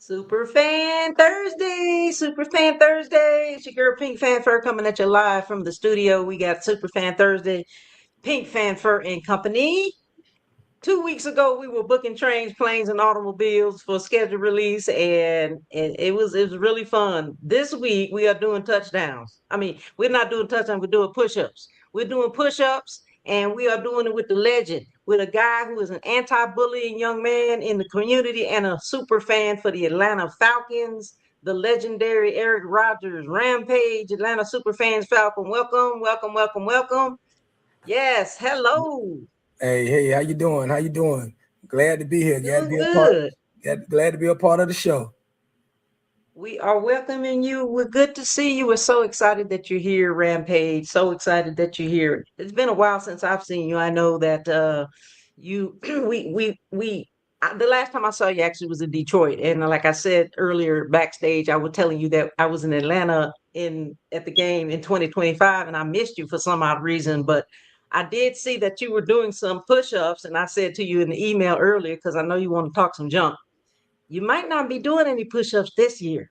Superfan Thursday, Superfan Thursday. It's your girl Pink Fanfare coming at you live from the studio. We got Superfan Thursday, Pink Fanfare and Company. 2 weeks ago, we were booking trains, planes, and automobiles for scheduled release, and it was really fun. This week, we are doing touchdowns. I mean, we're not doing touchdowns, we're doing push-ups. We're doing push-ups, and we are doing it with the legend, with a guy who is an anti-bullying young man in the community and a super fan for the Atlanta Falcons, the legendary Eric Rogers, Rampage, Atlanta Superfans Falcon. Welcome, welcome, welcome, welcome. Yes, hello. Hey, how you doing? How you doing? Glad to be here. Glad to Doing be a part. good. Glad to be a part of the show. We are welcoming you. We're good to see you. We're so excited that you're here, Rampage. So excited that you're here. It's been a while since I've seen you. I know that you the last time I saw you actually was in Detroit. And like I said earlier backstage, I was telling you that I was in Atlanta in at the game in 2025 and I missed you for some odd reason, but I did see that you were doing some push-ups, and I said to you in the email earlier because I know you want to talk some junk. You might not be doing any push-ups this year.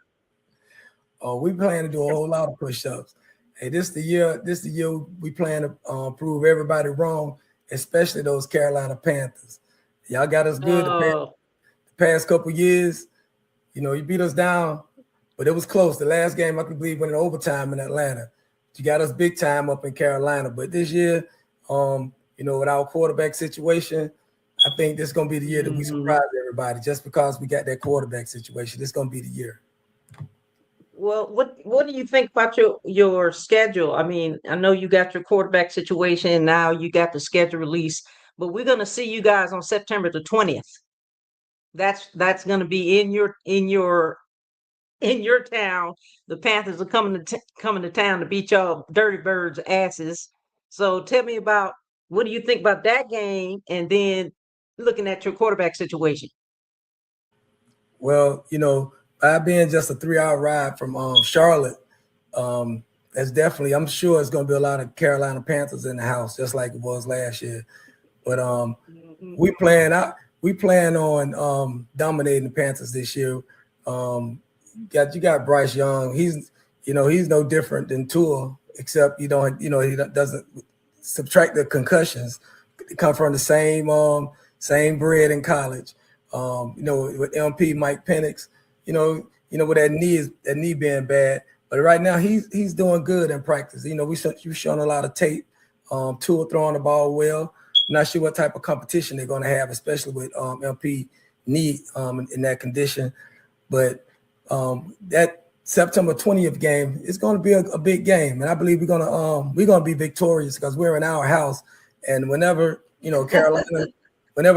Oh, we plan to do a whole lot of push-ups. Hey, this the year. This the year we plan to prove everybody wrong, especially those Carolina Panthers. Y'all got us good Oh, the past couple years. You beat us down, but it was close. The last game I can believe went in overtime in Atlanta. You got us big time up in Carolina, but this year, with our quarterback situation, I think this is gonna be the year that we mhm. surprise everybody. Just because we got that quarterback situation, this is gonna be the year. Well, what do you think about your schedule? I mean, I know you got your quarterback situation now. You got the schedule release, but we're gonna see you guys on September the 20th. That's gonna be in your town. The Panthers are coming to town to beat y'all Dirty Birds asses. So tell me about what do you think about that game, and then looking at your quarterback situation. Well, by being just a 3 hour ride from Charlotte, that's definitely. I'm sure it's gonna be a lot of Carolina Panthers in the house, just like it was last year. But Mhm. we plan out. We plan on dominating the Panthers this year. Um, you got Bryce Young. He's no different than Tua, except he doesn't subtract the concussions. They come from the same bread in college. With MP Mike Penix, with that knee being bad. But right now he's doing good in practice. We've shown a lot of tape. Tua throwing the ball well. I'm not sure what type of competition they're going to have, especially with MP knee in that condition. But that September 20th game is going to be a big game, and I believe we're gonna be victorious because we're in our house. And whenever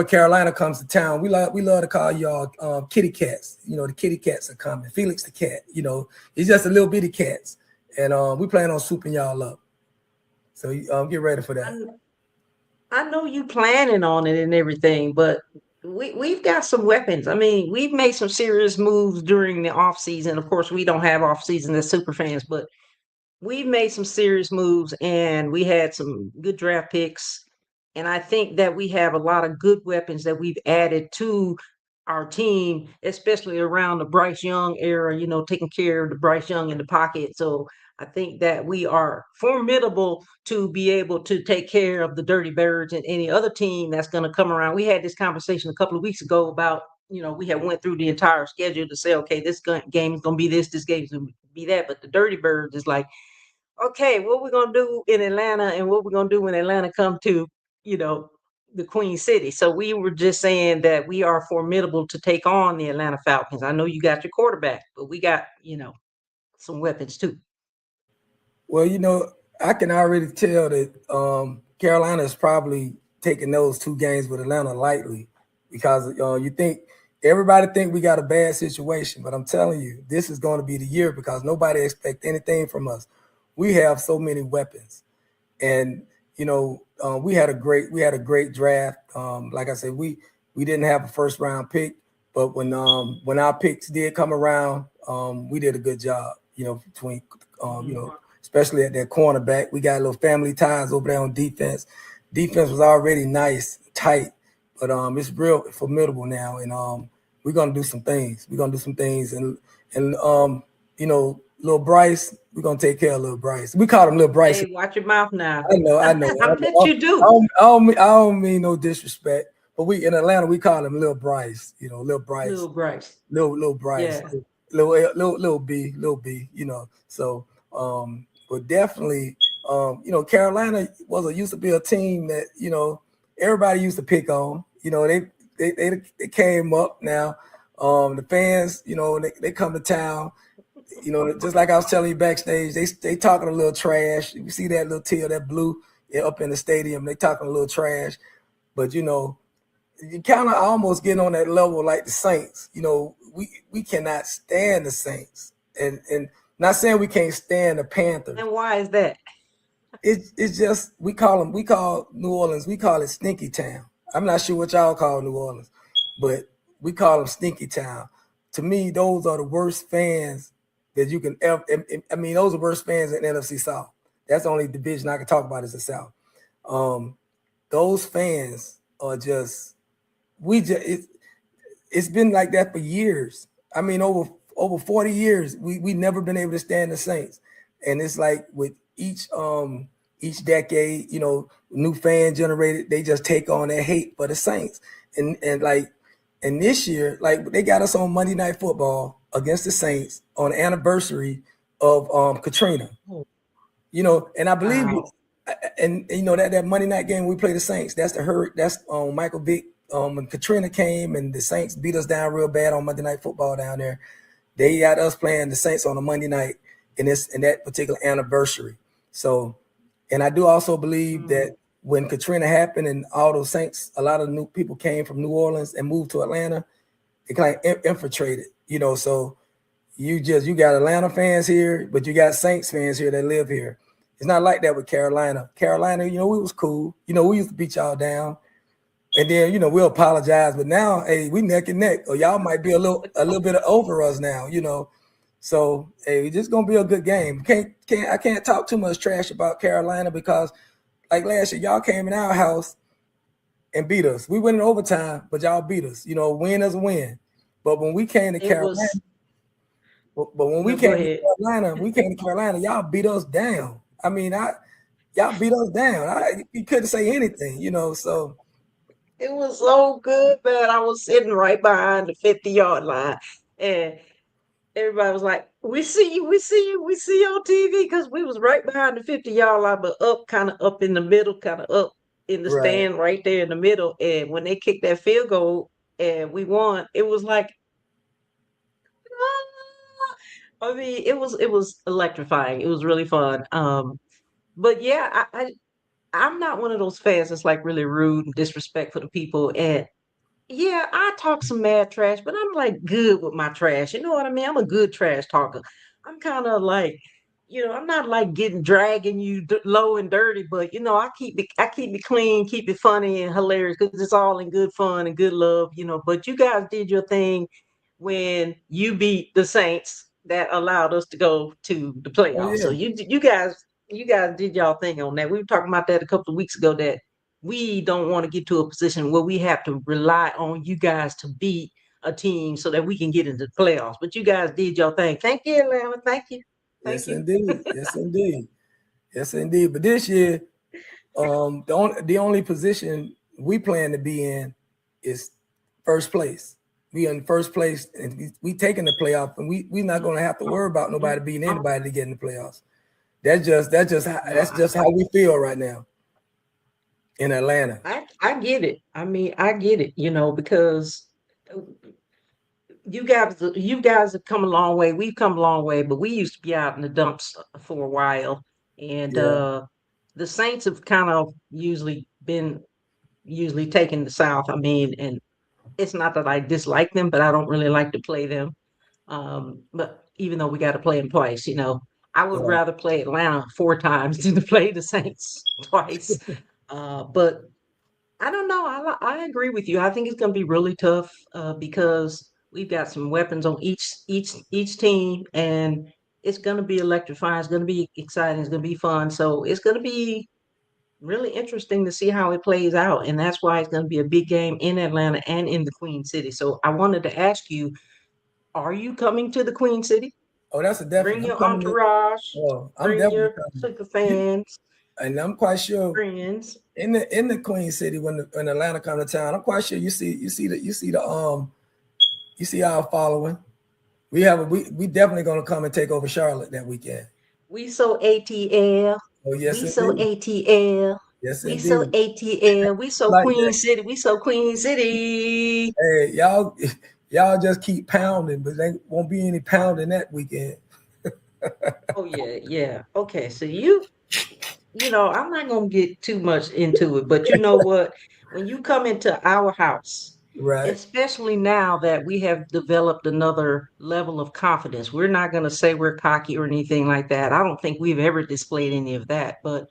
Carolina comes to town, we love to call y'all kitty cats. The kitty cats are coming. Felix the cat. He's just a little bitty cats, and we plan on swooping y'all up. So get ready for that. I I know you planning on it and everything, but we've got some weapons. I mean, we've made some serious moves during the off season. Of course, we don't have off season as super fans, but we've made some serious moves and we had some good draft picks. And I think that we have a lot of good weapons that we've added to our team, especially around the Bryce Young era, taking care of the Bryce Young in the pocket. So I think that we are formidable to be able to take care of the Dirty Birds and any other team that's going to come around. We had this conversation a couple of weeks ago about, we had went through the entire schedule to say, okay, this game is going to be this game is going to be that. But the Dirty Birds is like, okay, what we're gonna do in Atlanta and what we're gonna do when Atlanta come to, you know, the Queen City. So we were just saying that we are formidable to take on the Atlanta Falcons. I know you got your quarterback, but we got, some weapons too. Well, I can already tell that Carolina is probably taking those two games with Atlanta lightly because you think everybody think we got a bad situation, but I'm telling you, this is going to be the year because nobody expect anything from us. We have so many weapons, and we had a great draft. Like I said, we didn't have a first round pick, but when our picks did come around, we did a good job. Between Mhm. especially at that cornerback, we got a little family ties over there on defense. Defense was already nice, tight, but it's real formidable now, and we're gonna do some things. We're gonna do some things, and little Bryce, we're gonna take care of little Bryce. We call him little Bryce. Hey, watch your mouth now. I know, I know. I I, bet know. you do. I don't mean no disrespect, but we in Atlanta we call him little Bryce. Little Bryce, Little Bryce. little Bryce, Yeah. little B. So but definitely, Carolina used to be a team that everybody used to pick on. They came up now. The fans, they come to town. Just like I was telling you backstage, they talking a little trash. You see that little teal, that blue, up in the stadium. They talking a little trash, but you kind of almost getting on that level like the Saints. We cannot stand the Saints, and not saying we can't stand the Panthers. And why is that? It's just we call New Orleans, we call it Stinky Town. I'm not sure what y'all call New Orleans, but we call them Stinky Town. To me, those are the worst fans that you can ever. I mean, those are worst fans in NFC South. That's the only division I can talk about is the South. Um, those fans are just we just it's been like that for years. I mean, over 40 years, we never been able to stand the Saints. And it's like with each decade, new fan generated, they just take on that hate for the Saints. And this year, like they got us on Monday Night Football against the Saints on the anniversary of Katrina. Oh, And I believe wow. that Monday night game we play the Saints. That's Michael Vick. When Katrina came and the Saints beat us down real bad on Monday Night Football down there, they got us playing the Saints on a Monday night in that particular anniversary. So, and I do also believe Mm. that when Katrina happened and all those Saints, a lot of new people came from New Orleans and moved to Atlanta. They kind of infiltrated, So you got Atlanta fans here, but you got Saints fans here that live here. It's not like that with Carolina. Carolina, we was cool. We used to beat y'all down. And then, we'll apologize. But now, hey, we neck and neck. Or y'all might be a little bit over us now. So hey, it's just gonna be a good game. I can't talk too much trash about Carolina because like last year, y'all came in our house and beat us. We went in overtime, but y'all beat us. Win is a win. But when we came to It Carolina, was but when we no, go came to ahead. Carolina, y'all beat us down. I mean, y'all beat us down. You couldn't say anything. So It was so good, man. I was sitting right behind the 50-yard line. And everybody was like, "We see you, we see you, we see you on TV," because we was right behind the 50-yard line, but up kind of up in the middle, kind of up in the right. stand right there in the middle. And when they kicked that field goal and we won, it was like, I mean, it was electrifying. It was really fun. But yeah, I'm not one of those fans that's like really rude and disrespectful to people. And yeah, I talk some mad trash, but I'm like good with my trash. You know what I mean? I'm a good trash talker. I'm kind of like, I'm not like getting dragging you low and dirty, but I keep it clean, keep it funny and hilarious because it's all in good fun and good love. But you guys did your thing when you beat the Saints that allowed us to go to the Oh playoffs. So yeah. you guys did y'all thing on that. We were talking about that a couple of weeks ago that we don't want to get to a position where we have to rely on you guys to beat a team so that we can get into the playoffs. But you guys did your thing. Thank you, Atlanta. Thank you. Thank Yes, you. indeed. Yes, indeed. Yes, indeed. But this year, the only position we plan to be in is first place. We in first place, and we taking the playoff, and we not going to have to worry about nobody beating anybody to get in the playoffs. No, That's just how we feel right now in Atlanta. I get it. I mean, I get it, because uh, you guys have come a long way. We've come a long way, but we used to be out in the dumps for a while. And Yeah, the Saints have kind of usually taking the South. I mean, and it's not that I dislike them, but I don't really like to play them. But even though we got to play them twice, I would yeah, rather play Atlanta 4 times than to play the Saints twice. But I don't know. I agree with you. I think it's going to be really tough because we've got some weapons on each team, and it's going to be electrifying. It's going to be exciting. It's going to be fun. So it's going to be. really interesting to see how it plays out. And that's why it's going to be a big game in Atlanta and in the Queen City. So I wanted to ask you, are you coming to the Queen City? Oh, that's a Bring definite. I'm your coming to. entourage, Oh, I'm bring definitely your coming. super You, fans, and I'm quite sure friends. in the Queen City when Atlanta come to town, I'm quite sure you see our following. We definitely gonna come and take over Charlotte that weekend. We so ATL. Oh yes We so indeed, ATL. yes We so indeed. ATL. We so Like Queen that. City. We so Queen City. Hey, y'all just keep pounding, but there won't be any pounding that weekend. Oh yeah, yeah. Okay, so I'm not gonna get too much into it, but you know what? When you come into our house, Right. especially now that we have developed another level of confidence, we're not gonna say we're cocky or anything like that. I don't think we've ever displayed any of that, but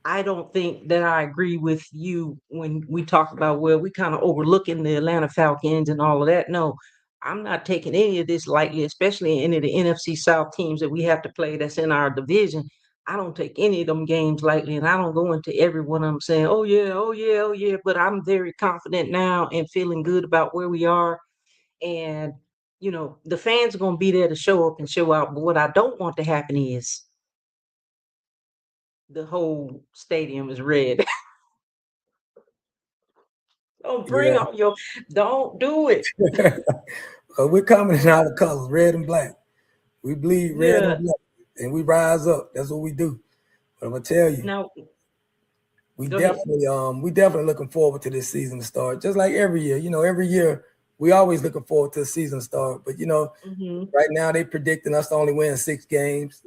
I don't think that I agree with you when we talk about, well, we kind of overlooking the Atlanta Falcons and all of that. No, I'm not taking any of this lightly, especially any of the NFC South teams that we have to play that's in our division. I don't take any of them games lightly, and I don't go into every one of them saying, oh, yeah, oh, yeah, oh, yeah. But I'm very confident now and feeling good about where we are. And, the fans are going to be there to show up and show out. But what I don't want to happen is the whole stadium is red. Don't bring Yeah. all your, don't do it. We're coming in our colors, red and black. We bleed red and Yeah. black, and we rise up. That's what we do. But I'm gonna tell you, Now, we go ahead. definitely looking forward to this season to start. Just like every year, every year we always looking forward to the season start. But Hmm. right now they predicting us to only win 6 games.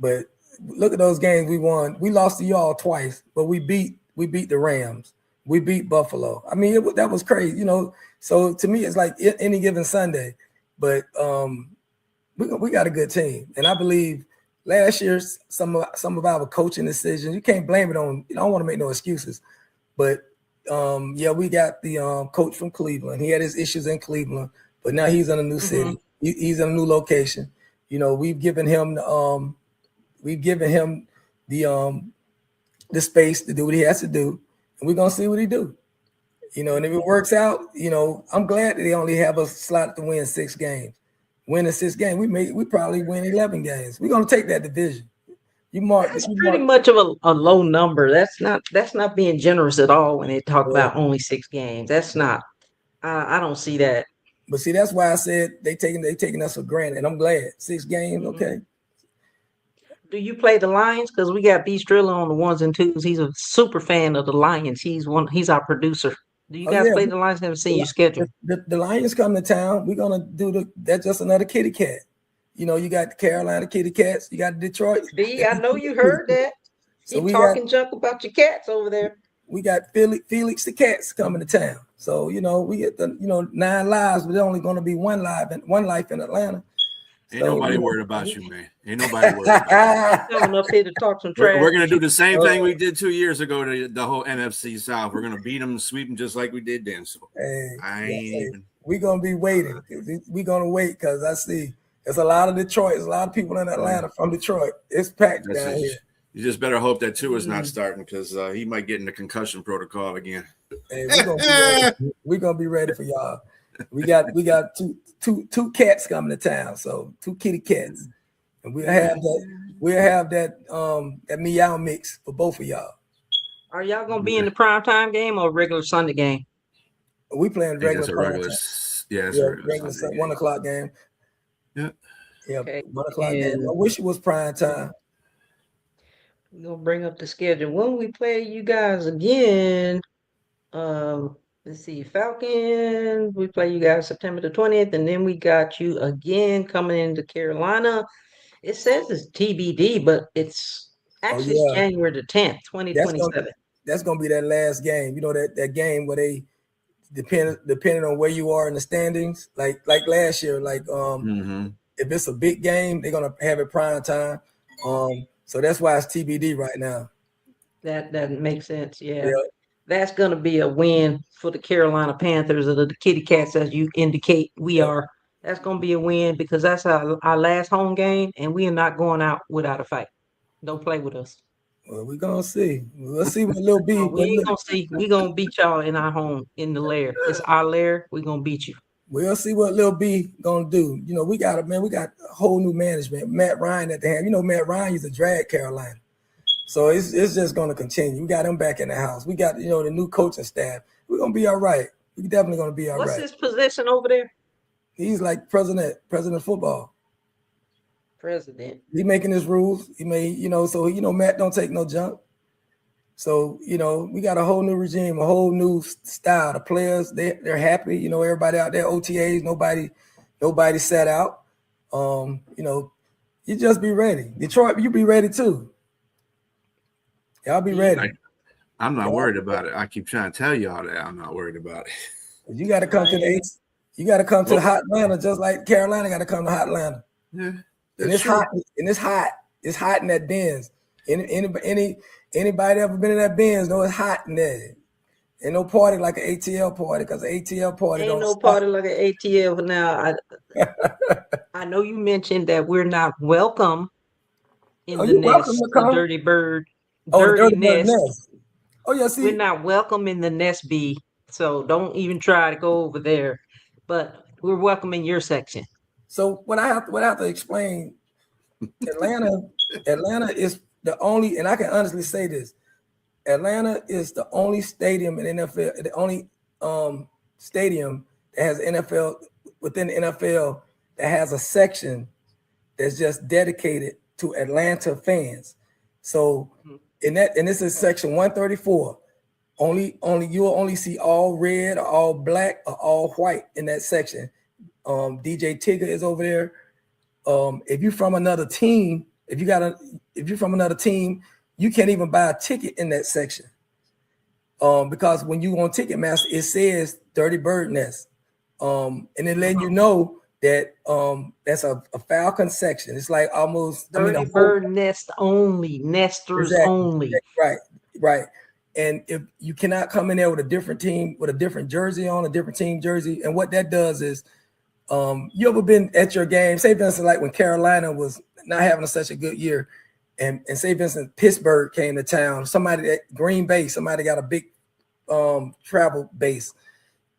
But look at those games we won. We lost to y'all twice, but we beat the Rams. We beat Buffalo. I mean, that was crazy. So to me, it's like any given Sunday. But we got a good team, and I believe last year some of our coaching decisions. You can't blame it on. I don't want to make no excuses, but yeah, we got the coach from Cleveland. He had his issues in Cleveland, but now he's in a new Hmm. city. He's in a new location. We've given him the space to do what he has to do, and we're gonna see what he do. And if it works out, I'm glad that they only have us slot to win 6 games. Winning 6 games, we probably win 11 games. We're gonna take that division. You mark, That's you pretty mark. much of a low number. That's not being generous at all when they talk Yeah. about only 6 games. That's not. I don't see that. But see, that's why I said they taking us for granted, and I'm glad. 6 games, Hmm. okay. Do you play the Lions? Because we got B Strilla on the ones and twos. He's a super fan of the Lions. He's our producer. Do you Oh guys yeah, play the Lions? Haven't seen the, your schedule. the Lions come to town. We're gonna do that's just another kitty cat. You got the Carolina kitty cats. You got Detroit. See, The I know Detroit you kitty heard cats. that. So He we got talking junk about your cats over there. we got Felix the cats coming to town. So we get the 9 lives, but there's only going to be one life in Atlanta. Ain't So nobody worried And about he you, man. Ain't nobody worried about you. he coming up here to talk some We're trash. gonna do the same thing uh, we did 2 years ago to the whole NFC South. We're gonna beat them and sweep them just like we did then. So hey, I yeah, ain't hey, even. we gonna be waiting. We gonna wait because I see there's a lot of Detroit. There's a lot of people in Yeah, Atlanta from Detroit. It's packed that's down here. just. You just better hope that Tua is not Mm. starting because he might get in the concussion protocol again. Hey, we're gonna be ready. We're gonna be ready for y'all. We got two cats coming to town, so 2 kitty cats. And we'll have that meow mix for both of y'all. Are y'all gonna be in Yeah. the prime time game or regular Sunday game? We playing I think regular that's a prime regular. time. Yeah, it's a Yeah, regular regular Sunday 1 o'clock game. game. Yeah, Okay. 1 o'clock game. I And wish it was prime time. we're gonna bring up the schedule. When we play you guys again, let's see, Falcons, we play you guys September the 20th, and then we got you again coming into Carolina. It says it's TBD, but Oh it's yeah, January the 10th, that's gonna 2027. that's gonna be that last game. That game where they depending on where you are in the standings. Like last year, Mm-hmm. if it's a big game, they're gonna have it prime time. So that's why it's TBD right now. That makes sense. Yeah. Yeah, That's going to be a win for the Carolina Panthers or the Kitty Cats, as you indicate we yeah. are. That's going to be a win because that's our last home game, and we are not going out without a fight. Don't play with us. Well, we're gonna see. We'll see what Lil No, B. we ain't gonna see. We gonna beat y'all in our home in the lair. It's our lair. We gonna beat you. We'll see what Lil B gonna do. You know, we got a whole new management. Matt Ryan at the hand. You know, Matt Ryan used to drag Carolina. So it's just gonna continue. We got him back in the house. We got, you know, the new coaching staff. We're gonna be all right. We're definitely gonna be all What's right. his position over there? He's like president of football. President. He making his rules. He made, you know, so you know, Matt don't take no junk. So, you know, we got a whole new regime, a whole new style. The players, they're happy. You know, everybody out there, OTAs, nobody sat out. You know, you just be ready. Detroit, you be ready too. Y'all be ready. I'm not worried about it. I keep trying to tell y'all that I'm not worried about it. You got to come to the Ace. You got to come to the hot Atlanta, just like Carolina got to come to hot Atlanta. Yeah, and it's hot. And it's hot. It's hot in that Benz. Anybody ever been in that Benz know it's hot in there. Ain't no party like an ATL party, because the ATL party Ain't don't no stop. party like an ATL now. I know you mentioned that we're not welcome in the You're welcome nest, to the come. dirty bird, Oh, the dirty dirty bird nest. nest. Oh yeah, see. We're not welcome in the nest B, so don't even try to go over there. But we're welcome in your section. So what I have to explain, Atlanta is the only, and I can honestly say this, Atlanta is the only stadium in NFL, the only stadium that has NFL within the NFL that has a section that's just dedicated to Atlanta fans. So and this is section 134. Only you will only see all red or all black or all white in that section. DJ Tigger is over there. If you're from another team, if you're from another team, you can't even buy a ticket in that section. Because when you on Ticketmaster, it says Dirty Bird Nest. And it letting you know that that's a Falcon section. It's like almost Dirty bird nest only, nesters only. Right. And if you cannot come in there with a different team, with a different jersey on, a different team jersey, and what that does is, you ever been at your game? Say, Vincent, like when Carolina was not having such a good year, and say, Vincent, Pittsburgh came to town. Somebody at Green Bay, somebody got a big travel base,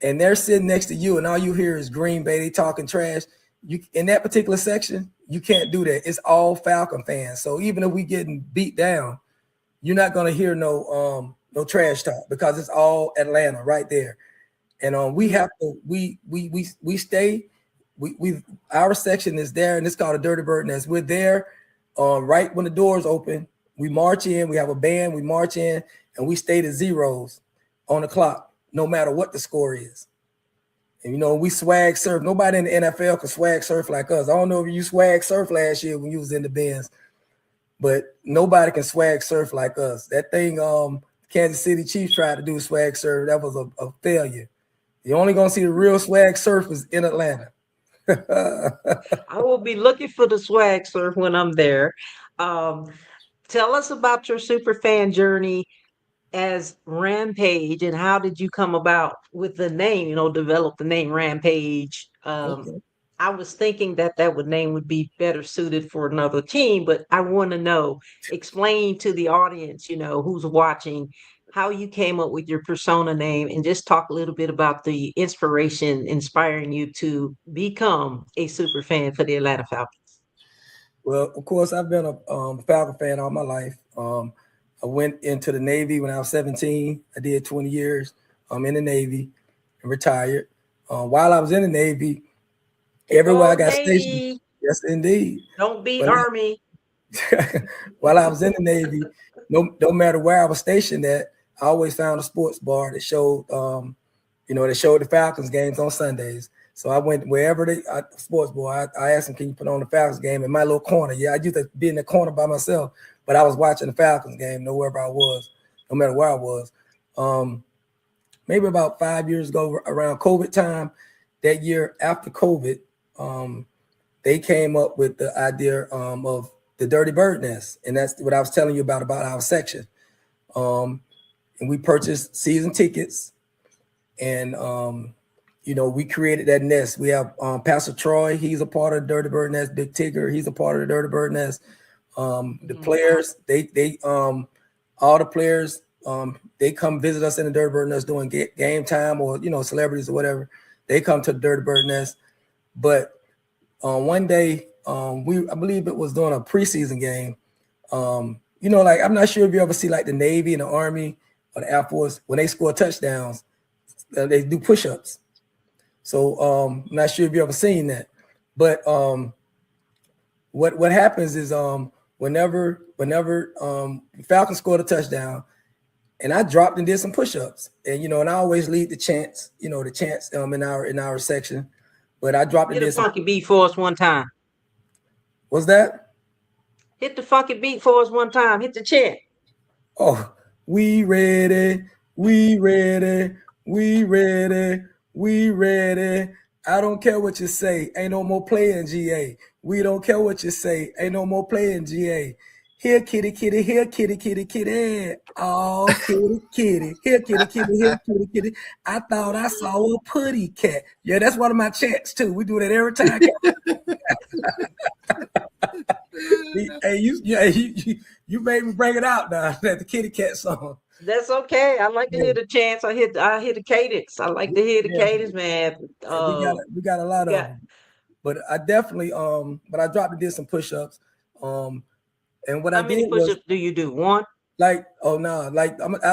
and they're sitting next to you, and all you hear is Green Bay. They talking trash. You in that particular section, you can't do that. It's all Falcon fans. So even if we getting beat down, you're not gonna hear no trash talk, because it's all Atlanta right there. And we have to we stay. We our section is there, and it's called a Dirty Bird Nest. We're there right when the doors open. We march in. We have a band. We march in, and we stay to zeros on the clock, no matter what the score is. And you know, we swag surf. Nobody in the NFL can swag surf like us. I don't know if you swag surf last year when you was in the Benz, but nobody can swag surf like us. That thing Kansas City Chiefs tried to do swag surf. That was a failure. You're only gonna see the real swag surfers in Atlanta. I will be looking for the swag surf when I'm there. Tell us about your super fan journey as Rampage, and how did you come about with the name, develop the name Rampage? Okay. I was thinking that name would be better suited for another team, but I want to know, explain to the audience, who's watching, how you came up with your persona name, and just talk a little bit about the inspiration inspiring you to become a super fan for the Atlanta Falcons. Well, of course, I've been a Falcon fan all my life. I went into the Navy when I was 17. I did 20 years in the Navy and retired. While I was in the Navy, everywhere I got stationed. Yes, indeed. Don't beat Army. While I was in the Navy, no matter where I was stationed at, I always found a sports bar that showed, they showed the Falcons games on Sundays. So I went wherever sports bar. I asked them, "Can you put on the Falcons game in my little corner?" Yeah, I used to be in the corner by myself, but I was watching the Falcons game, wherever I was, no matter where I was. Maybe about 5 years ago, around COVID time, that year after COVID, they came up with the idea of the Dirty Bird Nest, and that's what I was telling you about our section. And we purchased season tickets, and we created that nest. We have Pastor Troy, he's a part of the Dirty Bird Nest. Big Tigger, he's a part of the Dirty Bird Nest. The players, they all the players, they come visit us in the Dirty Bird Nest during game time, or celebrities or whatever. They come to the Dirty Bird Nest. But one day, I believe it was during a preseason game. Like, I'm not sure if you ever see like the Navy and the Army or the Air Force, when they score touchdowns, they do push-ups. So I'm not sure if you ever seen that. But what happens is whenever Falcons scored a touchdown, and I dropped and did some push-ups, and and I always lead the chants, in our section. But I dropped and Hit a did some. funky beat for us one time. What's that? Hit the funky beat for us one time. Hit the chant. Oh, we ready, we ready, we ready, we ready. I don't care what you say, ain't no more playing GA. We don't care what you say, ain't no more playing GA. Here, kitty, kitty, here, kitty, kitty, kitty. Oh, kitty, kitty, here, kitty, kitty, here, kitty, kitty. I thought I saw a putty cat. Yeah, that's one of my chants too. We do that every time. Hey, you made me bring it out now. That the kitty cat song. That's okay. I like to hear the chants. I hear the cadence. I like to hear the cadence, man. We got a lot of them. But I definitely but I dropped and did some push-ups. And what How I many did was, push-ups do you do? One? I'll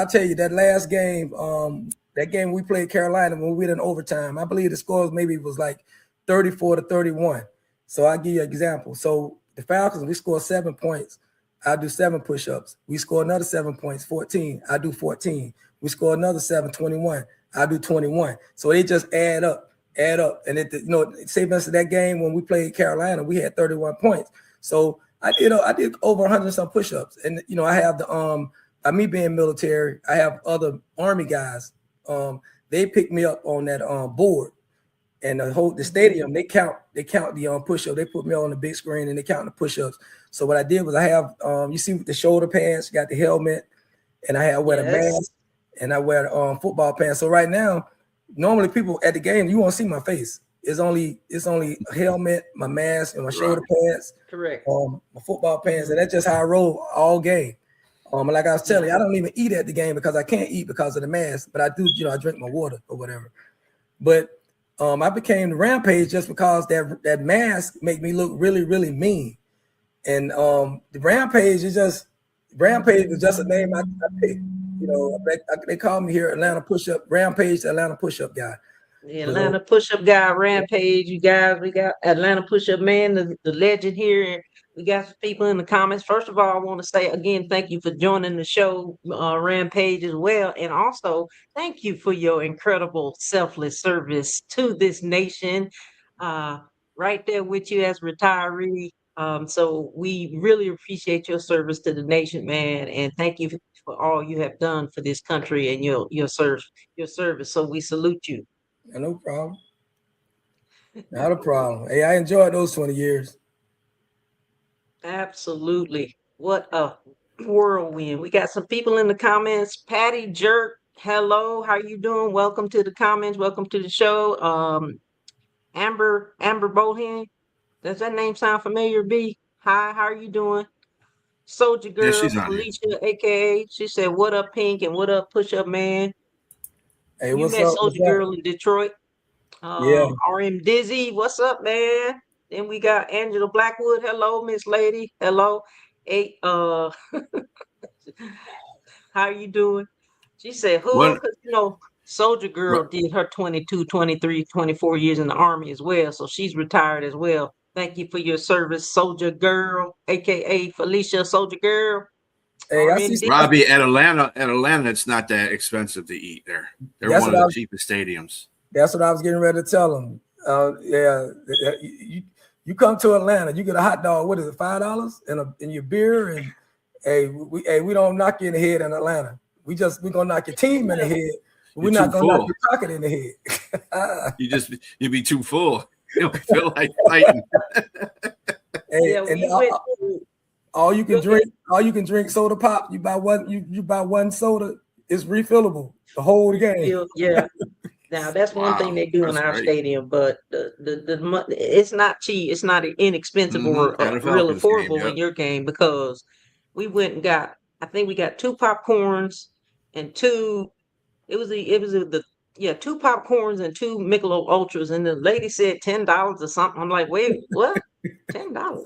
tell you that last game, that game we played Carolina when we were in overtime. I believe the scores maybe was like 34-31. So I'll give you an example. So the Falcons, we scored 7 points. I do 7 push-ups. We score another 7 points, 14. I do 14. We score another 7, 21. I do 21. So they just add up. And say for that game when we played Carolina, we had 31 points. So I did over 100 some push-ups. And I have by me being military, I have other Army guys. They pick me up on that board. And the stadium, they count the push-up. They put me on the big screen and they count the push-ups. So what I did was I have you see the shoulder pads, you got the helmet, and I wear the mask, and I wear the football pants. So right now, normally people at the game, you won't see my face. It's only a helmet, my mask, and my shoulder pads. Correct. My football pants, and that's just how I roll all game. Like I was telling you, I don't even eat at the game because I can't eat because of the mask, but I do, I drink my water or whatever. But I became the Rampage just because that mask make me look really, really mean. And the Rampage is just a name I picked. They call me here Atlanta Push-Up Rampage, the Atlanta Push-Up guy. The Atlanta Push-Up guy, Rampage. You guys, we got Atlanta Push-Up man, the legend here. We got some people in the comments. First of all, I want to say again, thank you for joining the show, Rampage, as well. And also, thank you for your incredible selfless service to this nation. Right there with you as retiree. So we really appreciate your service to the nation, man. And thank you for all you have done for this country and your service. So we salute you. No problem. Not a problem. Hey, I enjoyed those 20 years. Absolutely. What a whirlwind. We got some people in the comments. Patty Jerk, hello. How you doing? Welcome to the comments. Welcome to the show. Amber Bohan. Does that name sound familiar, B? Hi, how are you doing? Soldier Girl, Felicia, aka, she said, what up, Pink, and what up, Push Up Man? Hey, you what's met up? Soldier Girl in Detroit. Yeah. RM Dizzy, what's up, man? Then we got Angela Blackwood. Hello, Miss Lady. Hello. Hey, how you doing? She said, who? Because, Soldier Girl did her 22, 23, 24 years in the Army as well. So she's retired as well. Thank you for your service, Soldier Girl, aka Felicia Soldier Girl. Hey, I see Robbie, at Atlanta, it's not that expensive to eat there. They're one of the cheapest stadiums. That's what I was getting ready to tell them. You come to Atlanta, you get a hot dog. What is it, $5 and your beer? And we don't knock you in the head in Atlanta. We're gonna knock your team in the head. We're not gonna knock your pocket in the head. You'd be too full. You don't feel like fighting. All you can drink soda pop. You buy one soda, it's refillable the whole game. Yeah. Now that's one thing they do in our stadium, but the it's not cheap, it's not inexpensive or real affordable in your game, because we went and got I think we got 2 popcorns and two. Two popcorns and 2 Michelob Ultras, and the lady said $10 or something. I'm like, wait, what? $10?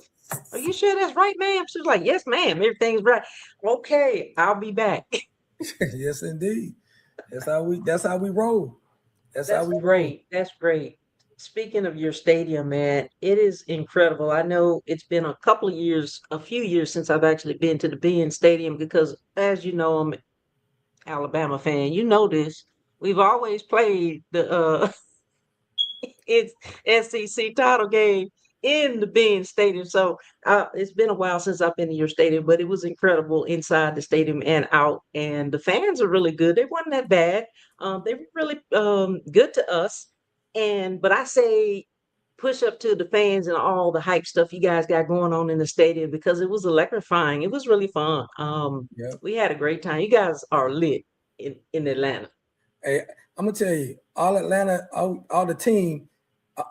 Are you sure that's right, ma'am? She was like, yes, ma'am. Everything's right. Okay, I'll be back. Yes, indeed. That's how we roll. That's how That's we roll. great. That's great. Speaking of your stadium, man, it is incredible. I know it's been a few years since I've actually been to the Ben Stadium because, as you know, I'm an Alabama fan. You know this. We've always played the its SEC title game in the Ben Stadium. So it's been a while since I've been to your stadium, but it was incredible inside the stadium and out. And the fans are really good. They weren't that bad. They were really good to us. But I say push up to the fans and all the hype stuff you guys got going on in the stadium because it was electrifying. It was really fun. Yep. We had a great time. You guys are lit in Atlanta. Hey, I'm gonna tell you, all Atlanta, all the team,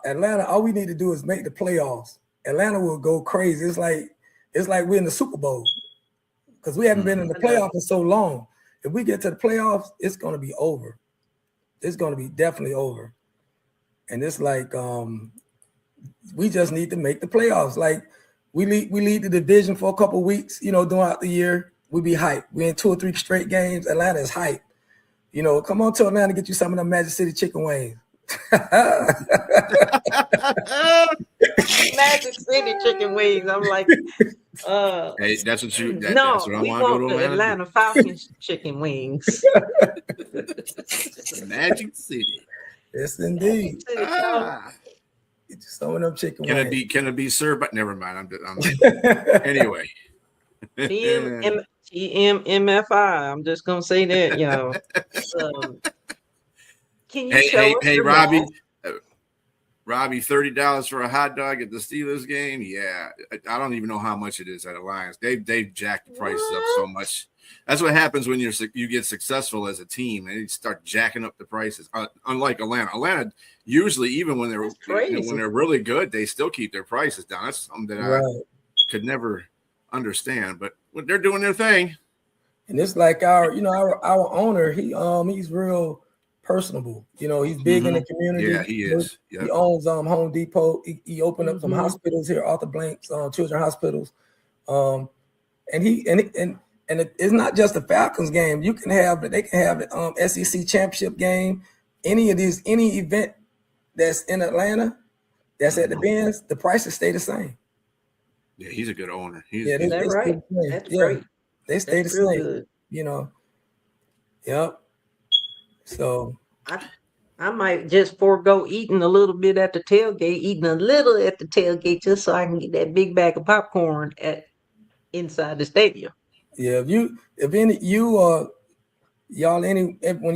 Atlanta. All we need to do is make the playoffs. Atlanta will go crazy. It's like we're in the Super Bowl because we haven't been in the playoffs for so long. If we get to the playoffs, it's gonna be over. It's gonna be definitely over. And it's like we just need to make the playoffs. Like we lead the division for a couple of weeks. Throughout the year, we be hyped. We're in 2 or 3 straight games. Atlanta is hyped. Come on to Atlanta, get you some of them Magic City chicken wings. Magic City chicken wings. I'm like, hey, that's what you. That's what I we want to go want to the Atlanta Falcons chicken wings. Magic City. Yes, indeed. City, Get you some of them chicken Can wings. Can it be served? But never mind. Anyway. TMFI. I'm just gonna say that, can you show us hey, your Robbie? ball? Robbie, $30 for a hot dog at the Steelers game? Yeah, I don't even know how much it is at Alliance. They've jacked the prices up so much. That's what happens when you get successful as a team and you start jacking up the prices. Unlike Atlanta usually even when they're really good, they still keep their prices down. That's something that I could never understand, but they're doing their thing. And it's like our owner. He's real personable. He's big in the community. Yeah, he is. Yep. He owns Home Depot. He opened up some hospitals here, Arthur Blanks children's hospitals. And it's not just the Falcons game. They can have the SEC championship game. Any event that's in Atlanta, that's at the Benz, the prices stay the same. Yeah, he's a good owner. Is that right? That's great. They stay the same. Good. Yep. So I might just forego eating a little bit at the tailgate, just so I can get that big bag of popcorn inside the stadium. Yeah, when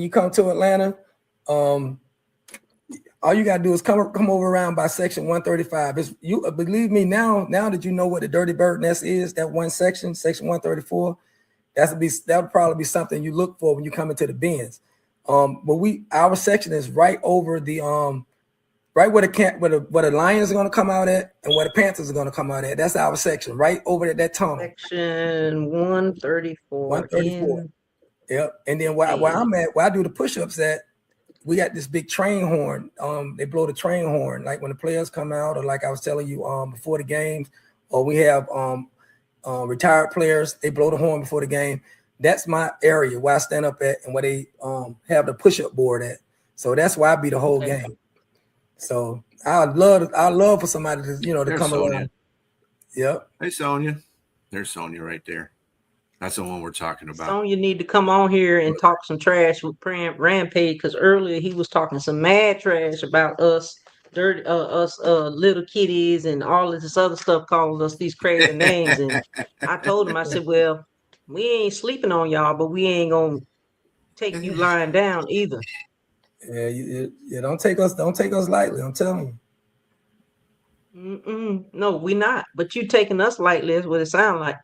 you come to Atlanta, all you gotta do is come over around by section 135. Believe me, now that you know what the Dirty Bird Nest is, that one section 134, that'll probably be something you look for when you come into the Benz. But our section is right over the right where the Lions are gonna come out at and where the Panthers are gonna come out at. That's our section, right over at that tunnel. Section 134. 134. Yep. And then where I'm at, where I do the push-ups at, we got this big train horn. They blow the train horn, like when the players come out, or like I was telling you, before the games, or we have retired players, they blow the horn before the game. That's my area where I stand up at and where they have the push-up board at. So that's why I be the whole game. So I love for somebody to to come along. Yep. Hey Sonia. There's Sonia right there. That's the one we're talking about. Sonya need to come on here and talk some trash with Rampage, because earlier he was talking some mad trash about us, little kitties and all of this other stuff, calling us these crazy names. And I told him, I said, well, we ain't sleeping on y'all, but we ain't gonna take you lying down either. Yeah, don't take us lightly. I'm telling you. No, we not. But you taking us lightly is what it sounds like.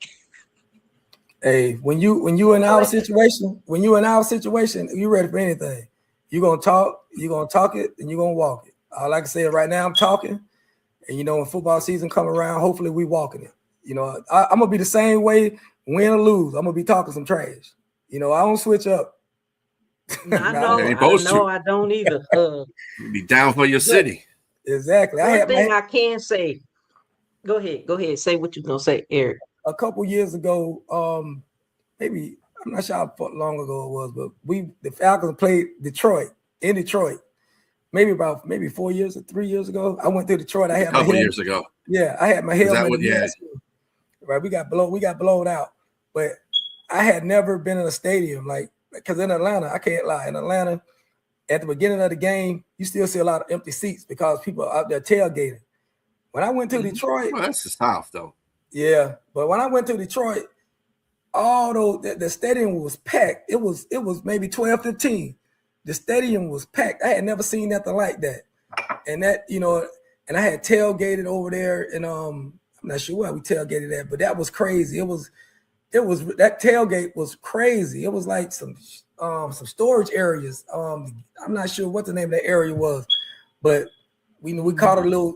Hey, when you in our situation, you ready for anything. You're gonna talk it, and you're gonna walk it. All I can say right now, I'm talking, and when football season come around, hopefully we walking it. I'm gonna be the same way win or lose, I'm gonna be talking some trash. You know, I don't switch up. I Nah, know, Ain't I supposed know, to. I don't either. Be down for your But city. exactly. I One had thing my I can say, go ahead, say what you gonna say, Eric. a couple years ago. Maybe I'm not sure how long ago it was, but the Falcons played Detroit in Detroit. Maybe 4 years or 3 years ago. I went to Detroit. I A had my couple helmet. years ago. Yeah, I had my Is that helmet what? and Yeah. mask. Right, we got blown out. But I had never been in a stadium because in Atlanta, I can't lie. In Atlanta, at the beginning of the game, you still see a lot of empty seats because people are out there tailgating. When I went to Detroit, Well, that's the South, though. yeah, but when I went to Detroit, although the stadium was packed, it was maybe 12, 15. The stadium was packed. I had never seen nothing like that. And that, and I had tailgated over there, and I'm not sure where we tailgated at, but that was crazy. It was that tailgate was crazy. It was like some storage areas. I'm not sure what the name of that area was, but we caught a little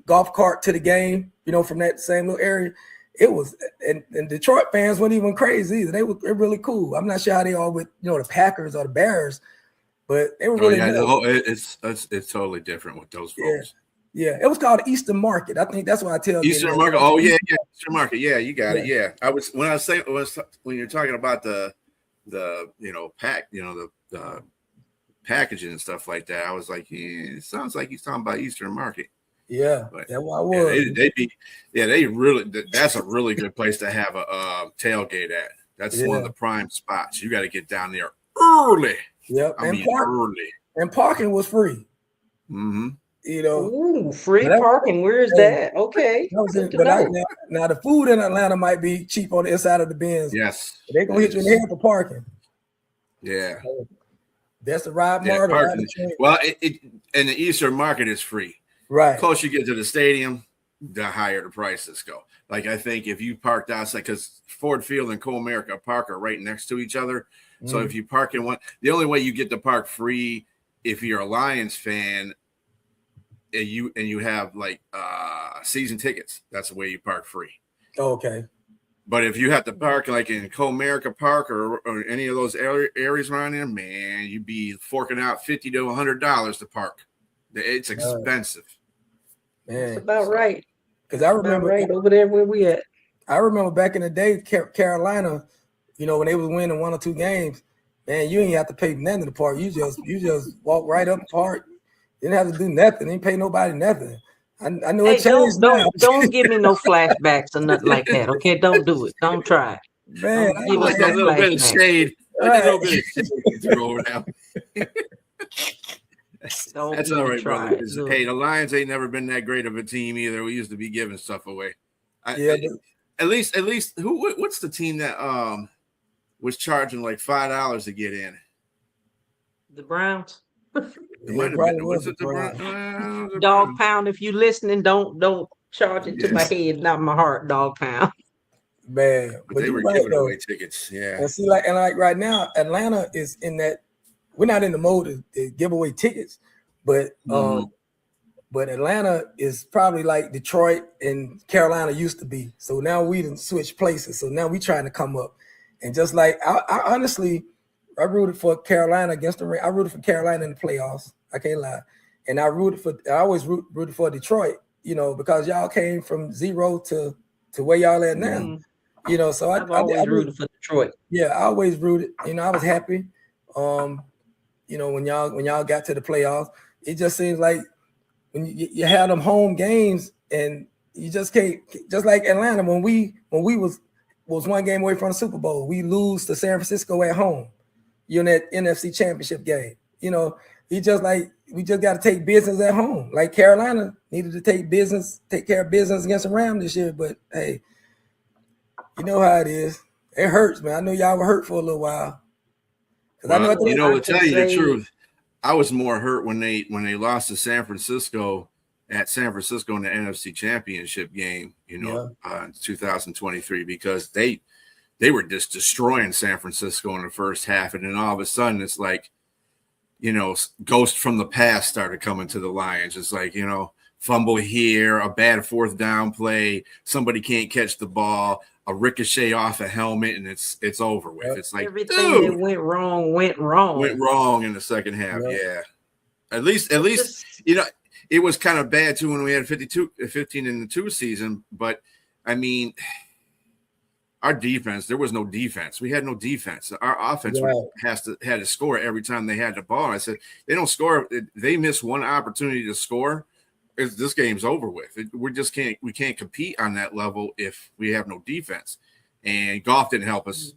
golf cart to the game, from that same little area. It was, and Detroit fans weren't even crazy either. They're really cool. I'm not sure how they are with the Packers or the Bears, but they were really nice. It's totally different with those Yeah. folks. Yeah, it was called Eastern Market. I think that's why I tell Eastern Market. Oh yeah, Eastern Market. Yeah, you got it. Yeah, when you're talking about the pack, the packaging and stuff like that, I was like, yeah, it sounds like he's talking about Eastern Market. Yeah, but, that's what I was. That's a really good place to have a tailgate at. That's one of the prime spots. You got to get down there early. Yep, early. And parking was free. Mm-hmm. Ooh, free parking. Where is that? Okay. Now the food in Atlanta might be cheap on the inside of the bins. Yes. They're gonna hit you in the head for parking. Yeah. So that's the ride market. Well, and the Eastern Market is free. Right. The closer you get to the stadium, the higher the prices go. Like I think if you parked outside, because Ford Field and Co-America Park are right next to each other. So if you park in one, the only way you get to park free if you're a Lions fan and you have like season tickets, that's the way you park free. Okay. But if you have to park like in Co-America Park or any of those areas around there, man, you'd be forking out $50 to $100 to park. It's expensive. Man, that's about right. Because I remember over there where we at. I remember back in the day, Carolina, when they was winning 1 or 2 games, man, you ain't have to pay nothing to park. You just walk right up and park. You didn't have to do nothing. You didn't pay nobody nothing. I know it changed now. Don't give me no flashbacks or nothing like that. Okay, don't do it. Don't try. Man, I like that little bit of shade. Right. A little bit of shade throw it out. That's all right, brother. Hey, the Lions ain't never been that great of a team either. We used to be giving stuff away. At least, what's the team that was charging like $5 to get in? The Browns. Was it the Browns? Dog Pound. If you listening, don't charge it to my head, not my heart. Dog Pound. Man, but they were giving away tickets. Yeah. And see, like right now, Atlanta is in that. We're not in the mode to give away tickets, but Atlanta is probably like Detroit and Carolina used to be. So now we done switched places. So now we trying to come up, and just like I honestly, I rooted for Carolina against the Rams. I rooted for Carolina in the playoffs. I can't lie, and I always rooted for Detroit. Because y'all came from 0 to where y'all at now. So I've always rooted for Detroit. Yeah, I always rooted. I was happy. When y'all got to the playoffs, it just seems like when you had them home games and you just can't, just like Atlanta, when we was 1 game away from the Super Bowl, we lose to San Francisco at home, in that NFC Championship game. We just got to take business at home. Like Carolina needed to take care of business against the Rams this year, but hey, you know how it is. It hurts, man. I know y'all were hurt for a little while. To tell you the truth, I was more hurt when they lost to San Francisco in the NFC Championship game, in 2023, because they were just destroying San Francisco in the first half, and then all of a sudden it's like, ghosts from the past started coming to the Lions. It's like, fumble here, a bad fourth down play, somebody can't catch the ball, a ricochet off a helmet, and it's over with. It's like, Everything that dude, went wrong went went wrong. wrong in the second half. Yep. Yeah. At least, it was kind of bad too when we had 15 in the 2 season. But I mean, our defense, there was no defense. We had no defense. Our offense had to score every time they had the ball. I said, they don't score. They miss one opportunity to score. This game's over with. We can't compete on that level if we have no defense. And Goff didn't help us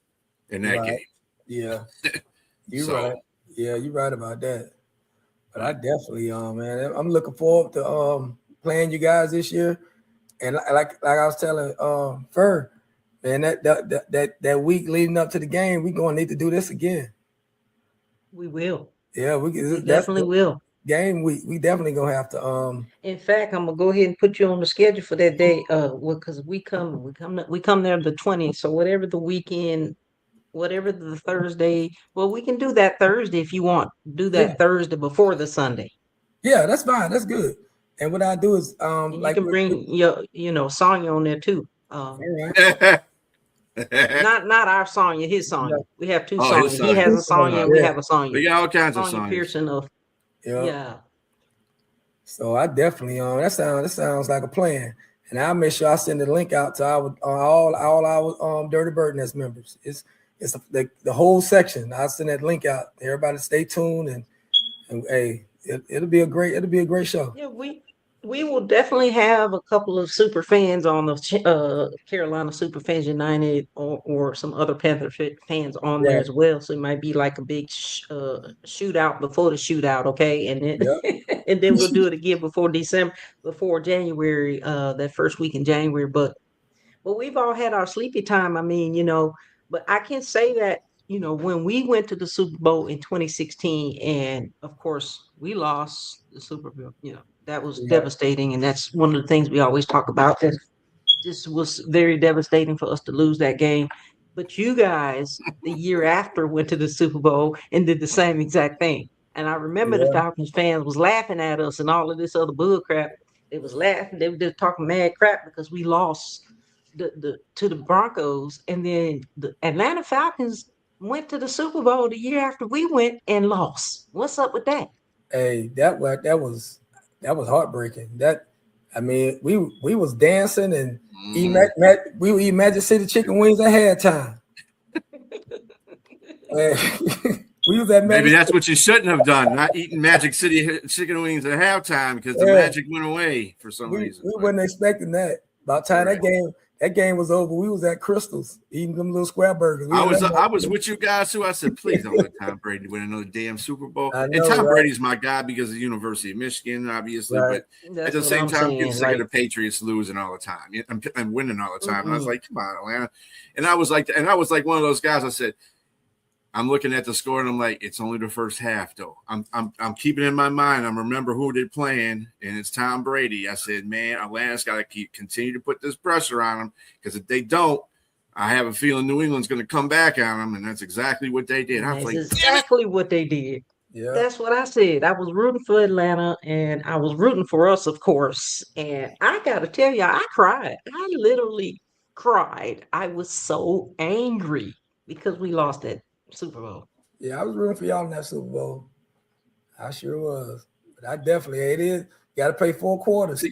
in that game. Yeah, you're right. Yeah, you're right about that. But I definitely, man, I'm looking forward to playing you guys this year. And like I was telling Fur, man, that week leading up to the game, we're gonna need to do this again. We will. Yeah, we definitely will. Game week, we definitely gonna have to. In fact, I'm gonna go ahead and put you on the schedule for that day. Because we come there the 20th. So whatever the weekend, whatever the Thursday, well, we can do that Thursday if you want. Do that Thursday before the Sunday. Yeah, that's fine. That's good. And what I do is and you can bring your Sonya on there too. All right. not our Sonya, his Sonya. We have 2 Sonyas. He has a Sonya and we have a Sonya. We got all kinds of Sonya Sonyas. Pearson yeah. So I definitely that sounds like a plan. And I'll make sure I send the link out to all our Dirty Bird Nest members. It's the whole section. I'll send that link out. Everybody stay tuned and hey, it'll be a great show. Yeah, we will definitely have a couple of super fans on the Carolina Super Fans United or some other Panther fans on there as well. So it might be like a big shootout before the shootout, okay? And then and then we'll do it again before January, that first week in January. But we've all had our sleepy time. I mean, but I can say that, when we went to the Super Bowl in 2016, and of course we lost the Super Bowl, that was devastating. And that's one of the things we always talk about. That this was very devastating for us to lose that game. But you guys, the year after, went to the Super Bowl and did the same exact thing. And I remember the Falcons fans was laughing at us and all of this other bull crap. They was laughing. They were just talking mad crap because we lost to the Broncos. And then the Atlanta Falcons went to the Super Bowl the year after we went and lost. What's up with that? Hey, that was heartbreaking. We was dancing and we were eating Magic City chicken wings at halftime. We was at Maybe that's what you shouldn't have done, not eating Magic City chicken wings at halftime because the magic went away for some reason. We wasn't expecting that. By the time that game was over, we was at Crystal's eating them little square burgers. I was with you guys too. I said, please don't let Tom Brady win another damn Super Bowl. And Tom Brady's my guy because of the University of Michigan, obviously. Right. But at the same time, I'm getting sick of the Patriots losing all the time and winning all the time. Mm-hmm. And I was like, come on, Atlanta. And I was like one of those guys. I said, I'm looking at the score and I'm like, it's only the first half though. I'm keeping it in my mind. I'm remember who they're playing, and it's Tom Brady. I said, man, Atlanta's got to continue to put this pressure on them because if they don't, I have a feeling New England's going to come back on them, and that's exactly what they did. I was like, exactly what they did. Yeah, that's what I said. I was rooting for Atlanta, and I was rooting for us, of course. And I got to tell you, I cried. I literally cried. I was so angry because we lost that Super Bowl. Yeah, I was rooting for y'all in that Super Bowl. I sure was. But I definitely you got to play 4 quarters.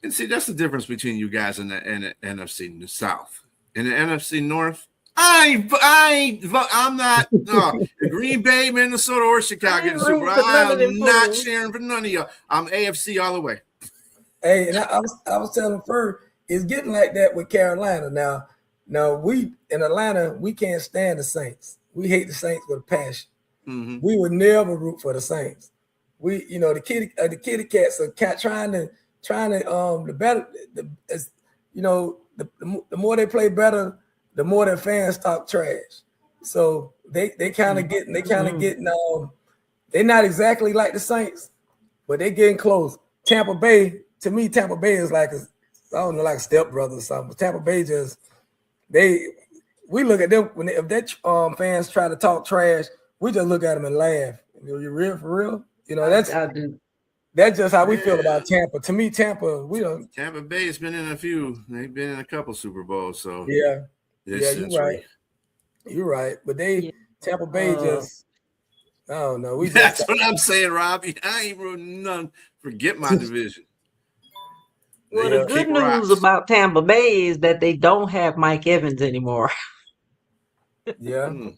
See, that's the difference between you guys and the NFC in the South. In the NFC North, I'm not the Green Bay, Minnesota, or Chicago in the Super Bowl. I'm not cheering for none of y'all. I'm AFC all the way. Hey, and I was telling Fur, it's getting like that with Carolina now. No, we in Atlanta, we can't stand the Saints. We hate the Saints with a passion. Mm-hmm. We would never root for the Saints. We, the kitty cats are trying to the better. The more they play better, the more their fans talk trash. So they kind of getting they're not exactly like the Saints, but they're getting close. Tampa Bay, to me, Tampa Bay is like like a stepbrother or something. But Tampa Bay we look at them if their fans try to talk trash, we just look at them and laugh. You real for real? I do. That's just how we feel Yeah. about Tampa. To me, Tampa, we don't. Tampa Bay has been in a few. They've been in a couple Super Bowls. So Yeah, this yeah, you're right. century. You're right. But Yeah. Tampa Bay Uh, just, I don't know. We just That's what I'm saying, Robbie. I ain't rooting none. Forget my division. well, They the yeah, good kick news rocks. about Tampa Bay is that they don't have Mike Evans anymore. yeah. Mm.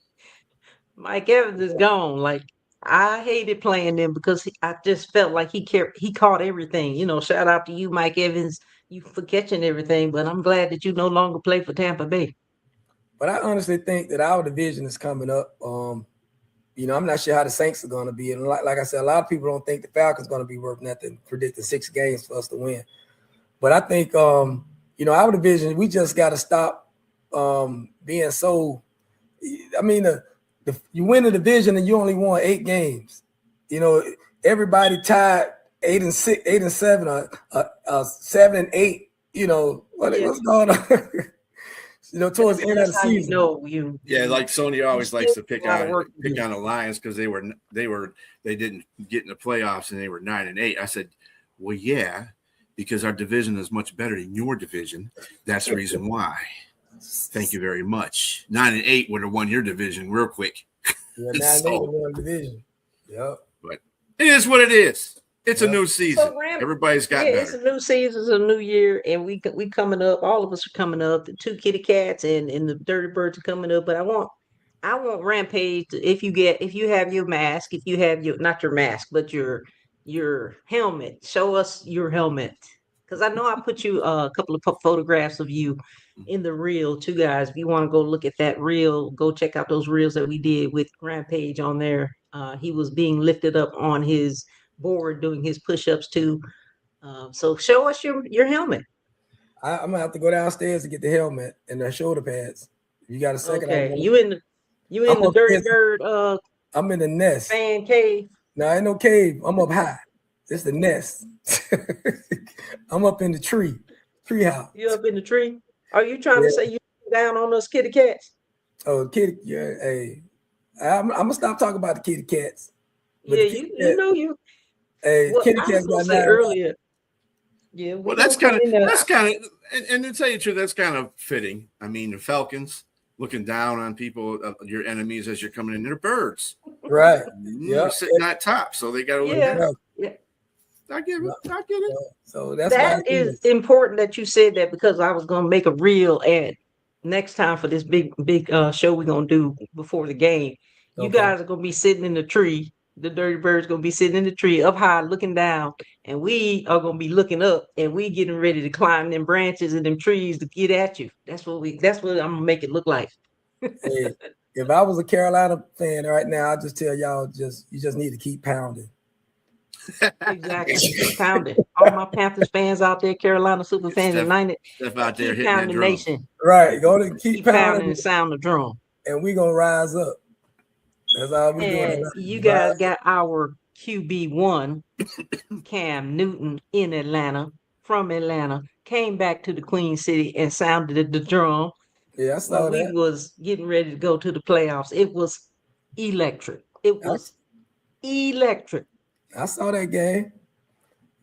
Mike Evans is gone. Like I hated playing them because I just felt like he caught everything. You know, shout out to you, Mike Evans, you for catching everything. But I'm glad that you no longer play for Tampa Bay. But I honestly think that our division is coming up. I'm not sure how the Saints are going to be, and like I said, a lot of people don't think the Falcons going to be worth nothing. Predicting 6 games for us to win, but I think our division, we just got to stop being so. I mean, you win the division and you only won 8 games. You know, everybody tied 8-6, 8-7, 7-8. You know Yeah, what's going on? Towards the end of that's the how you season. know you Yeah, you like Sony you always likes still to got a lot of work to pick do. on the Lions because they didn't get in the playoffs and they were 9-8. I said, well, yeah, because our division is much better than your division. That's the reason why. Thank you very much. 9-8 would have won your division real quick. Yeah, 9-8 in one division. Yep. But it is what it is. It's a Yep. new So season. Ram, Everybody's yeah, got it's better. a new season, it's a new year, and we coming up. All of us are coming up. The two kitty cats and the dirty birds are coming up. But I want Rampage if you have your mask, if you have your not your mask, but your helmet. Show us your helmet, because I know I put you a couple of photographs of you in the reel too, guys. If you want to go look at that reel, go check out those reels that we did with Rampage on there. He was being lifted up on his board doing his push-ups too. So show us your helmet. I'm gonna have to go downstairs to get the helmet and the shoulder pads. If you got a second, Okay, you in I'm the Dirty upstairs. Bird I'm in the nest. fan cave. No, ain't no cave. I'm up high. It's the nest. I'm up in the tree house. You up in the tree? Are you trying to Yeah. say you down on us kitty cats? Oh, kitty. Yeah. Hey, I'm gonna stop talking about the kitty cats. But Yeah, the kitty you cat. know you. Hey, What kitty I was cats gonna got say 9 lives. earlier. Yeah, we Well, gonna come in there. and to tell you the truth, that's kind of fitting. I mean, the Falcons looking down on people, your enemies as you're coming in. They're birds. Right. They're Yeah. sitting at top, so they got to look Yeah, down. yeah. I get it. I get it. So that's why That it is is. important that you said that because I was gonna make a reel ad next time for this big show we're gonna do before the game. You Okay. guys are gonna be sitting in the tree. The dirty bird's gonna be sitting in the tree up high looking down, and we are gonna be looking up and we getting ready to climb them branches and them trees to get at you. That's what I'm gonna make it look like. Hey, if I was a Carolina fan right now, I'd just tell y'all you just need to keep pounding. Exactly. Keep pounding. All my Panthers fans out there, Carolina Super fans Steph, United, Steph out there keep hitting that pounding drum. nation. Right. Go to keep Keep pounding pounding and sound the drum. and we gonna rise up. That's all we doing And tonight. you Rise guys got our QB1, Cam Newton, in Atlanta, from Atlanta, came back to the Queen City and sounded the drum Yeah, I when saw we that. was getting ready to go to the playoffs. It was electric. It I, was electric. I saw that game.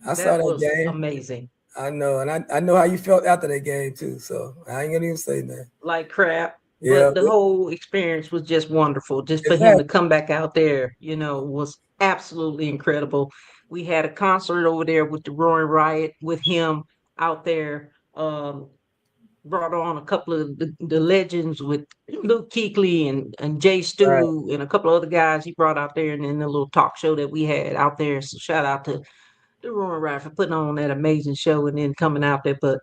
I saw That that was game. amazing. I know, and I know how you felt after that game too. So I ain't gonna even say that. Like crap. Yeah, But the whole experience was just wonderful. Just for him to exactly. come back out there, was absolutely incredible. We had a concert over there with the Roaring Riot with him out there. Brought on a couple of the legends with Luke Kuechly and Jay Right. Stu and a couple of other guys he brought out there and then the little talk show that we had out there. So shout out to the Roaring Riot for putting on that amazing show and then coming out there. But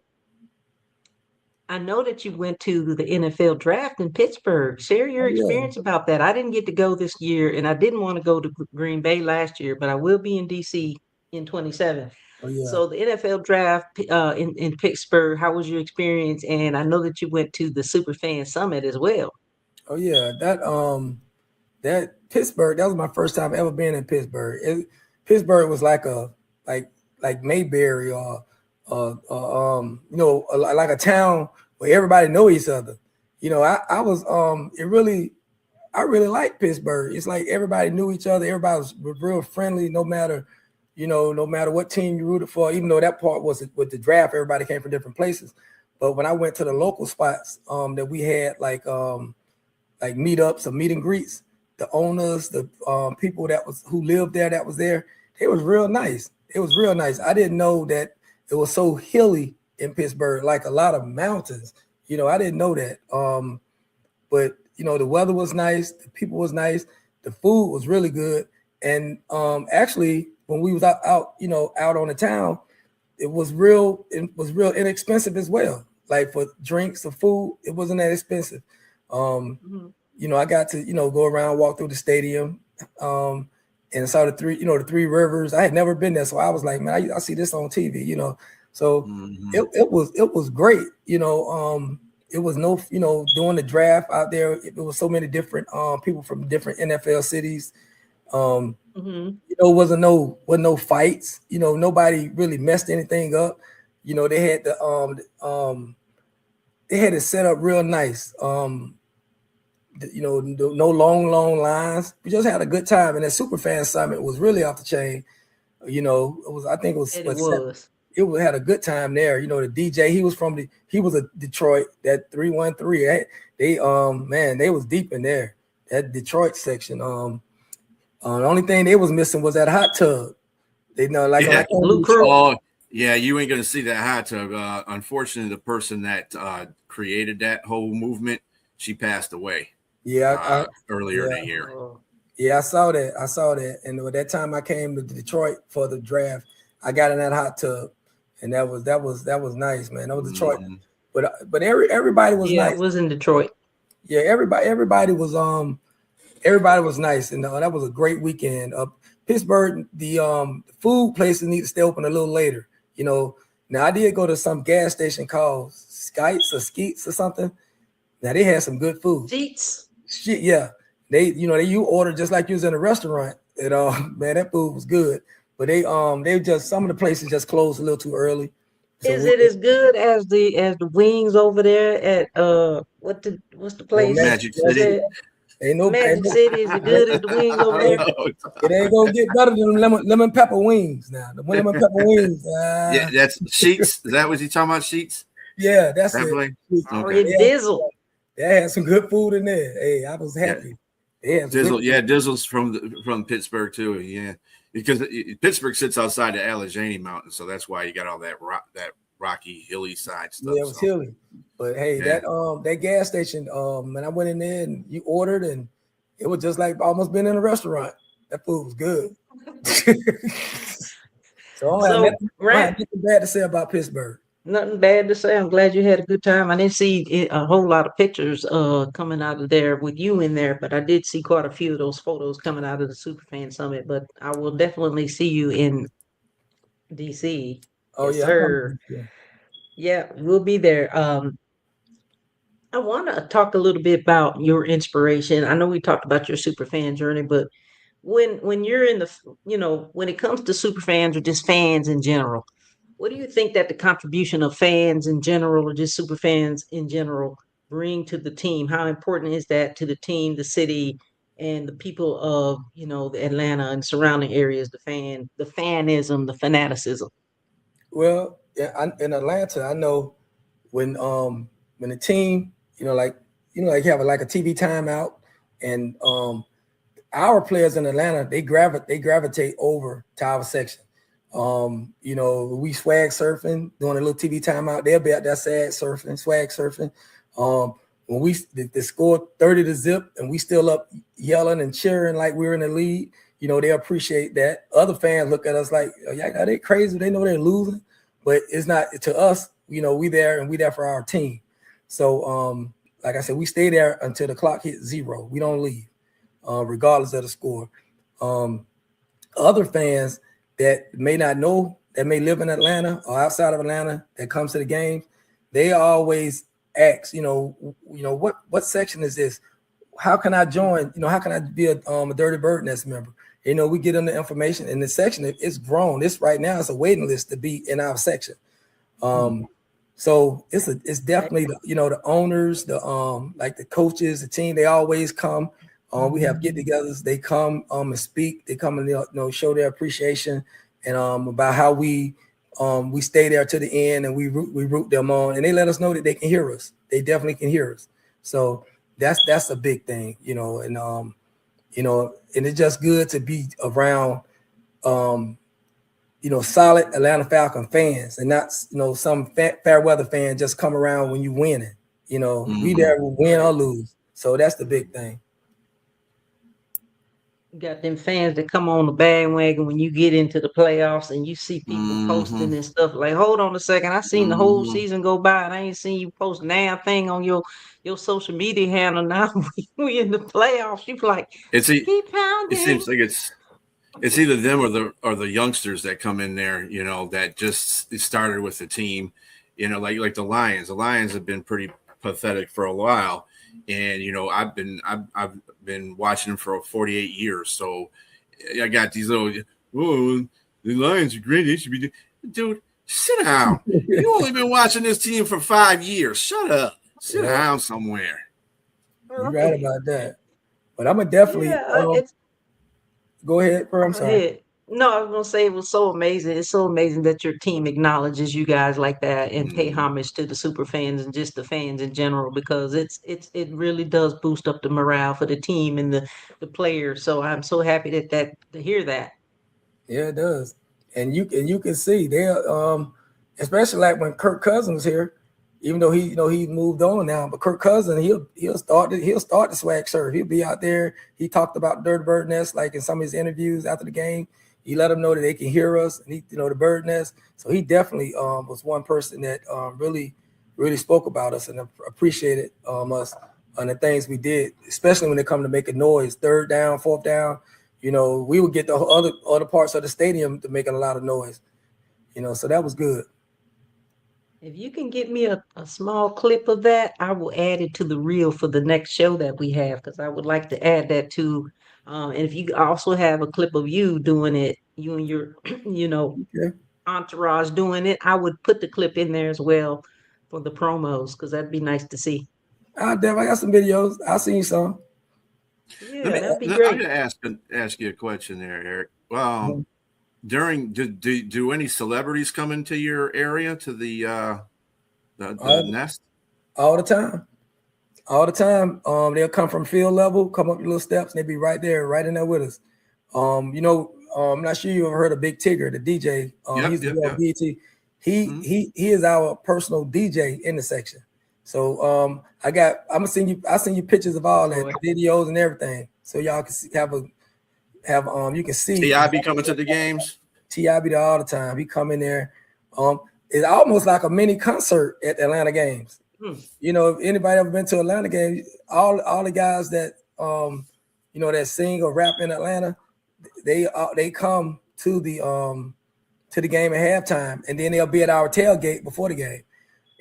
I know that you went to the NFL draft in Pittsburgh. Share your Oh yeah. experience about that. I didn't get to go this year, and I didn't want to go to Green Bay last year, but I will be in DC in 27. Oh yeah. So the NFL draft in Pittsburgh, how was your experience? And I know that you went to the Superfan Summit as well. Oh yeah. That Pittsburgh. That was my first time ever being in Pittsburgh. Pittsburgh was like Mayberry or like a town where everybody know each other. I was I really like Pittsburgh. It's like everybody knew each other. Everybody was real friendly, no matter no matter what team you rooted for, even though that part was with the draft, everybody came from different places. But when I went to the local spots, that we had like meetups or meet and greets, the owners, the people who lived there that was there, it was real nice. It was real nice. I didn't know that it was so hilly in Pittsburgh, like a lot of mountains. I didn't know that. But the weather was nice, the people was nice, the food was really good, and actually when we was out out on the town, it was real inexpensive as well. Like for drinks or food, it wasn't that expensive. I got to go around, walk through the stadium, and saw the three rivers. I had never been there, so I was like, man, I see this on TV. So it was great. It was no, doing the draft out there. It was so many different people from different NFL cities. Wasn't no fights. Nobody really messed anything up. They had they had it set up real nice. No long lines. We just had a good time, and that Superfan Summit was really off the chain. It was. I think it was. It had a good time there. The DJ, he was a Detroit, that 313. They they was deep in there. That Detroit section. The only thing they was missing was that hot tub. They know like Blue Crew. Oh yeah, you ain't gonna see that hot tub. Unfortunately, the person that created that whole movement, she passed away. Yeah, earlier in the year. Yeah, I saw that. And at that time I came to Detroit for the draft, I got in that hot tub, and that was nice, man. That was Detroit, but everybody was nice. It was in Detroit. Yeah, everybody was nice, and that was a great weekend. Pittsburgh, the food places need to stay open a little later. Now I did go to some gas station called Skites or Skeets or something. Now they had some good food. Seats. Shit, yeah. You order just like you was in a restaurant. And man, that food was good. But they just, some of the places just closed a little too early. So is it as good as the wings over there at what's the place? Magic City. Magic City is as good as the wings over there. It ain't gonna get better than lemon pepper wings now. The lemon pepper wings. Yeah, that's Sheets. Is that what you talking about? Sheets? Yeah, that's definitely. It. Okay. Dizzle. They had some good food in there. Hey, I was happy. Yeah, Dizzle's from Pittsburgh too. Yeah, because Pittsburgh sits outside the Allegheny Mountains, so that's why you got all that rocky, hilly side stuff. Yeah, it was hilly. But hey, that gas station, and I went in there and you ordered, and it was just like almost being in a restaurant. That food was good. So I don't have nothing bad to say about Pittsburgh. Nothing bad to say. I'm glad you had a good time. I didn't see a whole lot of pictures coming out of there with you in there, but I did see quite a few of those photos coming out of the Superfan Summit. But I will definitely see you in DC. Oh yes, yeah, sir. Yeah, we'll be there. I want to talk a little bit about your inspiration. I know we talked about your Superfan journey, but when you're in when it comes to Superfans or just fans in general, what do you think that the contribution of fans in general or just super fans in general bring to the team? How important is that to the team, the city, and the people of, the Atlanta and surrounding areas, the fanism, the fanaticism? Well, in Atlanta, I know when the team, you have a TV timeout, and our players in Atlanta, they gravitate over to our section. We swag surfing, doing a little TV timeout. They'll be out there swag surfing. When they scored 30 to zip and we still up yelling and cheering like we're in the lead, they appreciate that. Other fans look at us like, are they crazy? They know they're losing, but it's not to us. We there and we there for our team. So, like I said, we stay there until the clock hits 0. We don't leave, regardless of the score. Other fans that may not know, that may live in Atlanta or outside of Atlanta, that comes to the games, they always ask, what section is this? How can I join? How can I be a Dirty Bird Nest member? We get them the information, and the section it's grown. It's right now it's a waiting list to be in our section. So it's definitely the owners, like the coaches, the team. They always come. We have get-togethers. They come and speak. They come and show their appreciation, and about how we stay there to the end, and we root them on, and they let us know that they can hear us. They definitely can hear us. So that's a big thing, and it's just good to be around solid Atlanta Falcon fans, and not some fair weather fan just come around when you winning. We there will win or lose. So that's the big thing. You got them fans that come on the bandwagon when you get into the playoffs and you see people posting and stuff like, hold on a second, I seen the whole season go by and I ain't seen you post a damn thing on your social media handle. Now we in the playoffs. You like, keep pounding. It seems like it's either them or the youngsters that come in there, that just started with the team, like the Lions. The Lions have been pretty pathetic for a while. And I've been watching them for 48 years, so I got these little. Oh, the Lions are great. They should be, dude. Sit down. You only been watching this team for 5 years. Shut up. Sit down somewhere. You're right about that. But I'm gonna definitely go ahead, bro. I'm sorry. No, I was gonna say it was so amazing. It's so amazing that your team acknowledges you guys like that and pay homage to the super fans and just the fans in general, because it really does boost up the morale for the team and the players. So I'm so happy to hear that. Yeah, it does. And you can see they especially like when Kirk Cousins here, even though he moved on now, but Kirk Cousins he'll start the swag shirt. He'll be out there. He talked about Dirty Bird Nest like in some of his interviews after the game. He let them know that they can hear us, and the bird nest. So he definitely was one person that really, really spoke about us and appreciated us and the things we did, especially when it come to making noise, third down, fourth down. We would get the other parts of the stadium to making a lot of noise. So that was good. If you can get me a small clip of that, I will add it to the reel for the next show that we have, because I would like to add that to. And if you also have a clip of you doing it, you and your, entourage doing it, I would put the clip in there as well for the promos, because that'd be nice to see. I got some videos. I'll send you some. Yeah, that'd be great. I'm gonna ask you a question there, Eric. Do any celebrities come into your area to the nest? All the time. They'll come from field level, come up the little steps, and they'll be right there, right in there with us. I'm not sure you ever heard of Big Tigger, the DJ. He's the BT. He is our personal DJ in the section. So I'll send you pictures of all that, videos and everything, so y'all can see, you can see. T.I. be coming to the games. T.I. be there all the time. He come in there. It's almost like a mini concert at the Atlanta games. If anybody ever been to Atlanta games, all the guys that that sing or rap in Atlanta, they come to the game at halftime, and then they'll be at our tailgate before the game.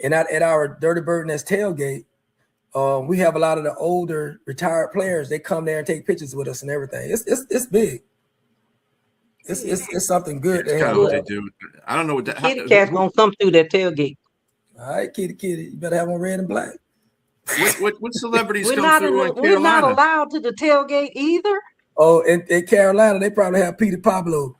And at our Dirty Bird Nest tailgate, we have a lot of the older retired players. They come there and take pictures with us and everything. It's big. It's something good. It's kind of what they do. I don't know what that. Kitty Cat's gonna come through that tailgate. All right, kitty, you better have on red and black. What celebrities come through in Carolina? We're not allowed to the tailgate either. Oh, in Carolina, they probably have Petey Pablo.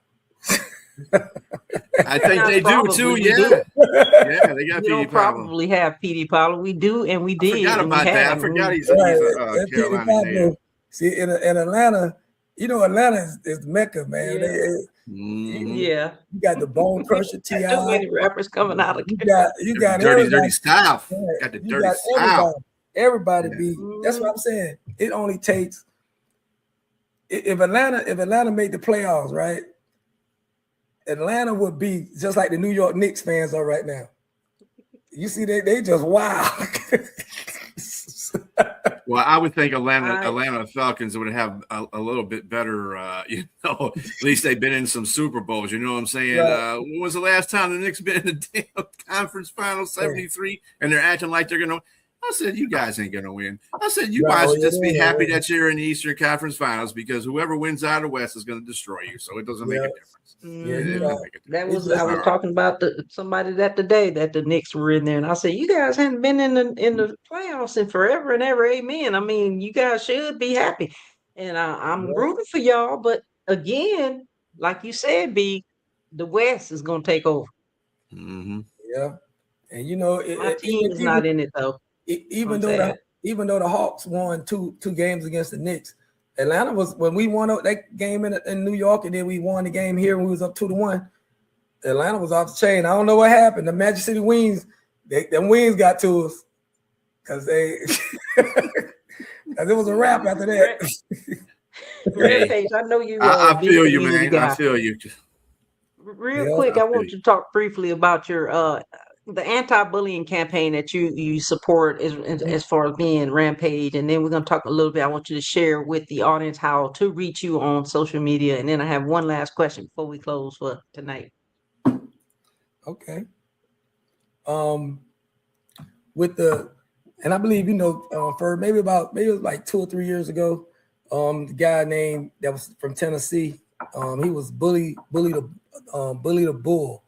I think they do too. Yeah, yeah, they got Petey Pablo. Probably have Petey Pablo. We do, and we did. I forgot about that. I forgot he's a Carolina native. See, in Atlanta, Atlanta is Mecca, man. Yeah. You got the Bone Crusher T.I. Too many rappers coming out of you got dirty South. Got the dirty South. Everybody be. That's what I'm saying. It only takes if Atlanta made the playoffs, right? Atlanta would be just like the New York Knicks fans are right now. You see, they just wow. Well, I would think Atlanta Falcons would have a little bit better, at least they've been in some Super Bowls. You know what I'm saying? Right. When was the last time the Knicks been in the damn conference finals, 73, and they're acting like they're going to I said, you guys ain't going to win. I said, you guys should just be happy that you're in the Eastern Conference Finals, because whoever wins out of the West is going to destroy you. So it doesn't make a difference. I was talking about somebody that today that the Knicks were in there, and I said, you guys haven't been in the playoffs in forever and ever. Amen. I mean, you guys should be happy, and I'm rooting for y'all. But again, like you said, B, the West is gonna take over. Mm-hmm. Yeah, and My team is not in it though. even I'm though sad. the Hawks won two games against the Knicks, Atlanta was when we won that game in New York, and then we won the game here when we was up 2-1. Atlanta was off the chain. I don't know what happened. The Magic City Wings, them wings got to us because because it was a wrap after that. Hey, Rampage, I know you I big feel you, community man. I guy. feel you. Real Yeah. quick, I I feel want you. you to talk briefly about your the anti-bullying campaign that you support as far as being Rampage, and then we're gonna talk a little bit. I want you to share with the audience how to reach you on social media, and then I have one last question before we close for tonight. Okay. Um, with and I believe for maybe it was like 2 or 3 years ago, the guy named that was from Tennessee, he was bully the bull.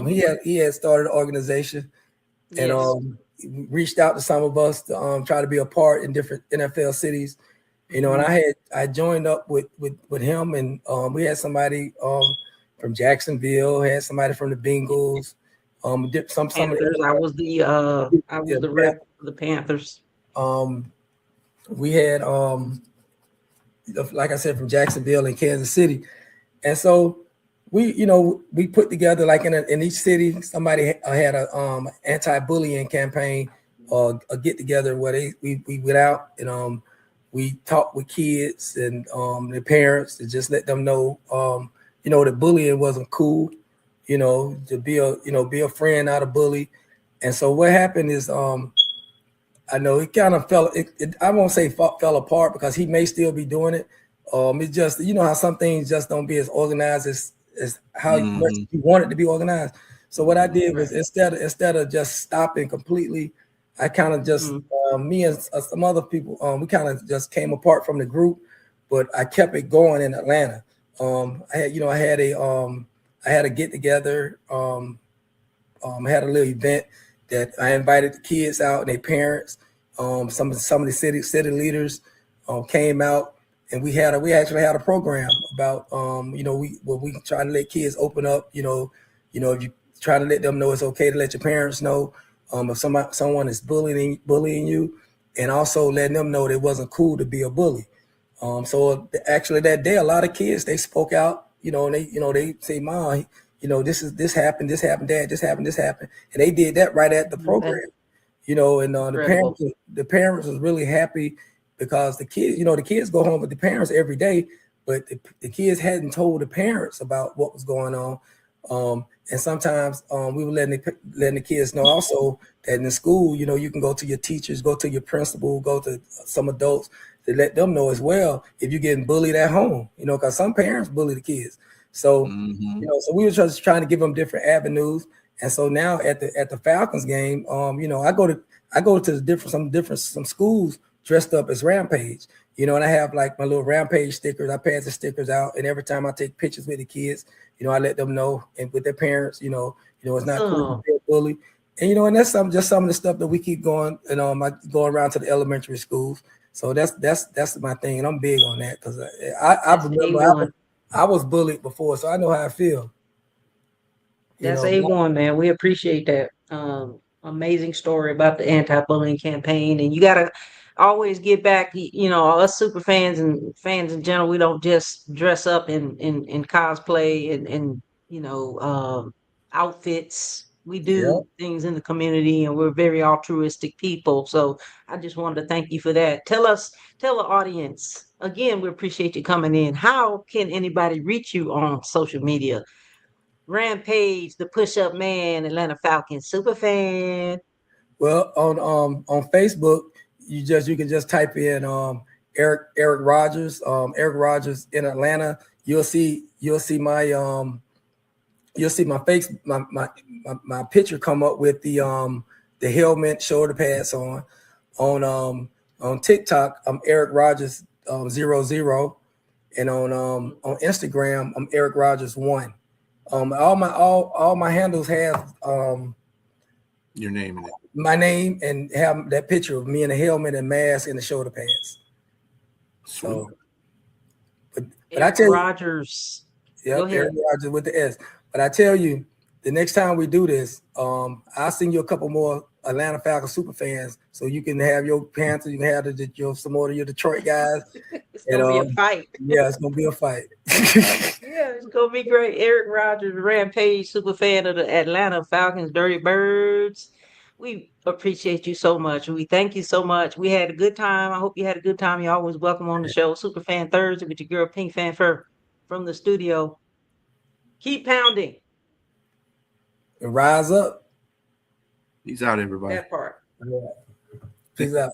He had started an organization and Yes, reached out to some of us to try to be a part in different NFL cities. And I joined up with him, and we had somebody from Jacksonville, had somebody from the Bengals, some of Panthers. I was the the rep for the Panthers. um, we had like I said, from Jacksonville and Kansas City, and so we put together like in each city somebody had a anti-bullying campaign or a get together where we went out and we talked with kids and their parents to just let them know that bullying wasn't cool, to be a friend, not a bully. And so what happened is I know it kind of I won't say fell apart because he may still be doing it. It's just how some things just don't be as organized as how much Mm-hmm. you want it to be organized. So what I did was Right. instead of just stopping completely, I kind of just Mhm. me and some other people we kind of just came apart from the group, but I kept it going in Atlanta. I had a get together. I had a little event that I invited the kids out and their parents. Some of the city leaders came out, and we actually had a program about we try to let kids open up. If you try to let them know it's okay to let your parents know if someone is bullying you, and also letting them know that it wasn't cool to be a bully. So actually that day, a lot of kids they spoke out, and they say, "Mom, this happened, Dad, this happened," and they did that right at the That's program, and incredible. the parents was really happy because the kids go home with the parents every day, but the kids hadn't told the parents about what was going on. And sometimes we were letting the kids know also that in the school, you can go to your teachers, go to your principal, go to some adults to let them know as well if you're getting bullied at home, because some parents bully the kids. So, Mm-hmm. so we were just trying to give them different avenues. And so now at the Falcons game, I go to some schools dressed up as Rampage, and I have like my little Rampage stickers. I pass the stickers out, and every time I take pictures with the kids, I let them know, and with their parents, it's not cool to So be a bully. And and that's some of the stuff that we keep going, and I go around to the elementary schools. So that's my thing, and I'm big on that because I that's remember A1. I was bullied before, so I know how I feel. You That's know, A1, man. We appreciate that. Amazing story about the anti-bullying campaign. And you gotta always get back, us super fans and fans in general, we don't just dress up in cosplay and outfits. We yeah. do things in the community and we're very altruistic people. So I just wanted to thank you for that. Tell the audience again, we appreciate you coming in. How can anybody reach you on social media? Rampage, the push up man, Atlanta Falcons super fan. Well, on Facebook, you can just type in Eric Rogers in Atlanta. You'll see my face my picture come up with the helmet shoulder pads on TikTok. I'm Eric Rogers 00, and on Instagram I'm Eric Rogers 1. All my handles have Your name in it. my name and have that picture of me in a helmet and mask and the shoulder pads. Sweet. So, but I Eric tell you, Rogers. Yep, Eric Rogers with the S. But I tell you, the next time we do this, I'll send you a couple more Atlanta Falcons super fans, so you can have your Panthers, you can have some more of your Detroit guys. It's gonna be a fight. Yeah, it's gonna be a fight. Yeah, it's gonna be great. Eric Rogers, Rampage, super fan of the Atlanta Falcons, Dirty Birds. We appreciate you so much. We thank you so much. We had a good time. I hope you had a good time. You're always welcome on the show. Superfan Thursday with your girl Pink Fanfare from the studio. Keep pounding. And rise up. Peace out, everybody. That part. Peace out.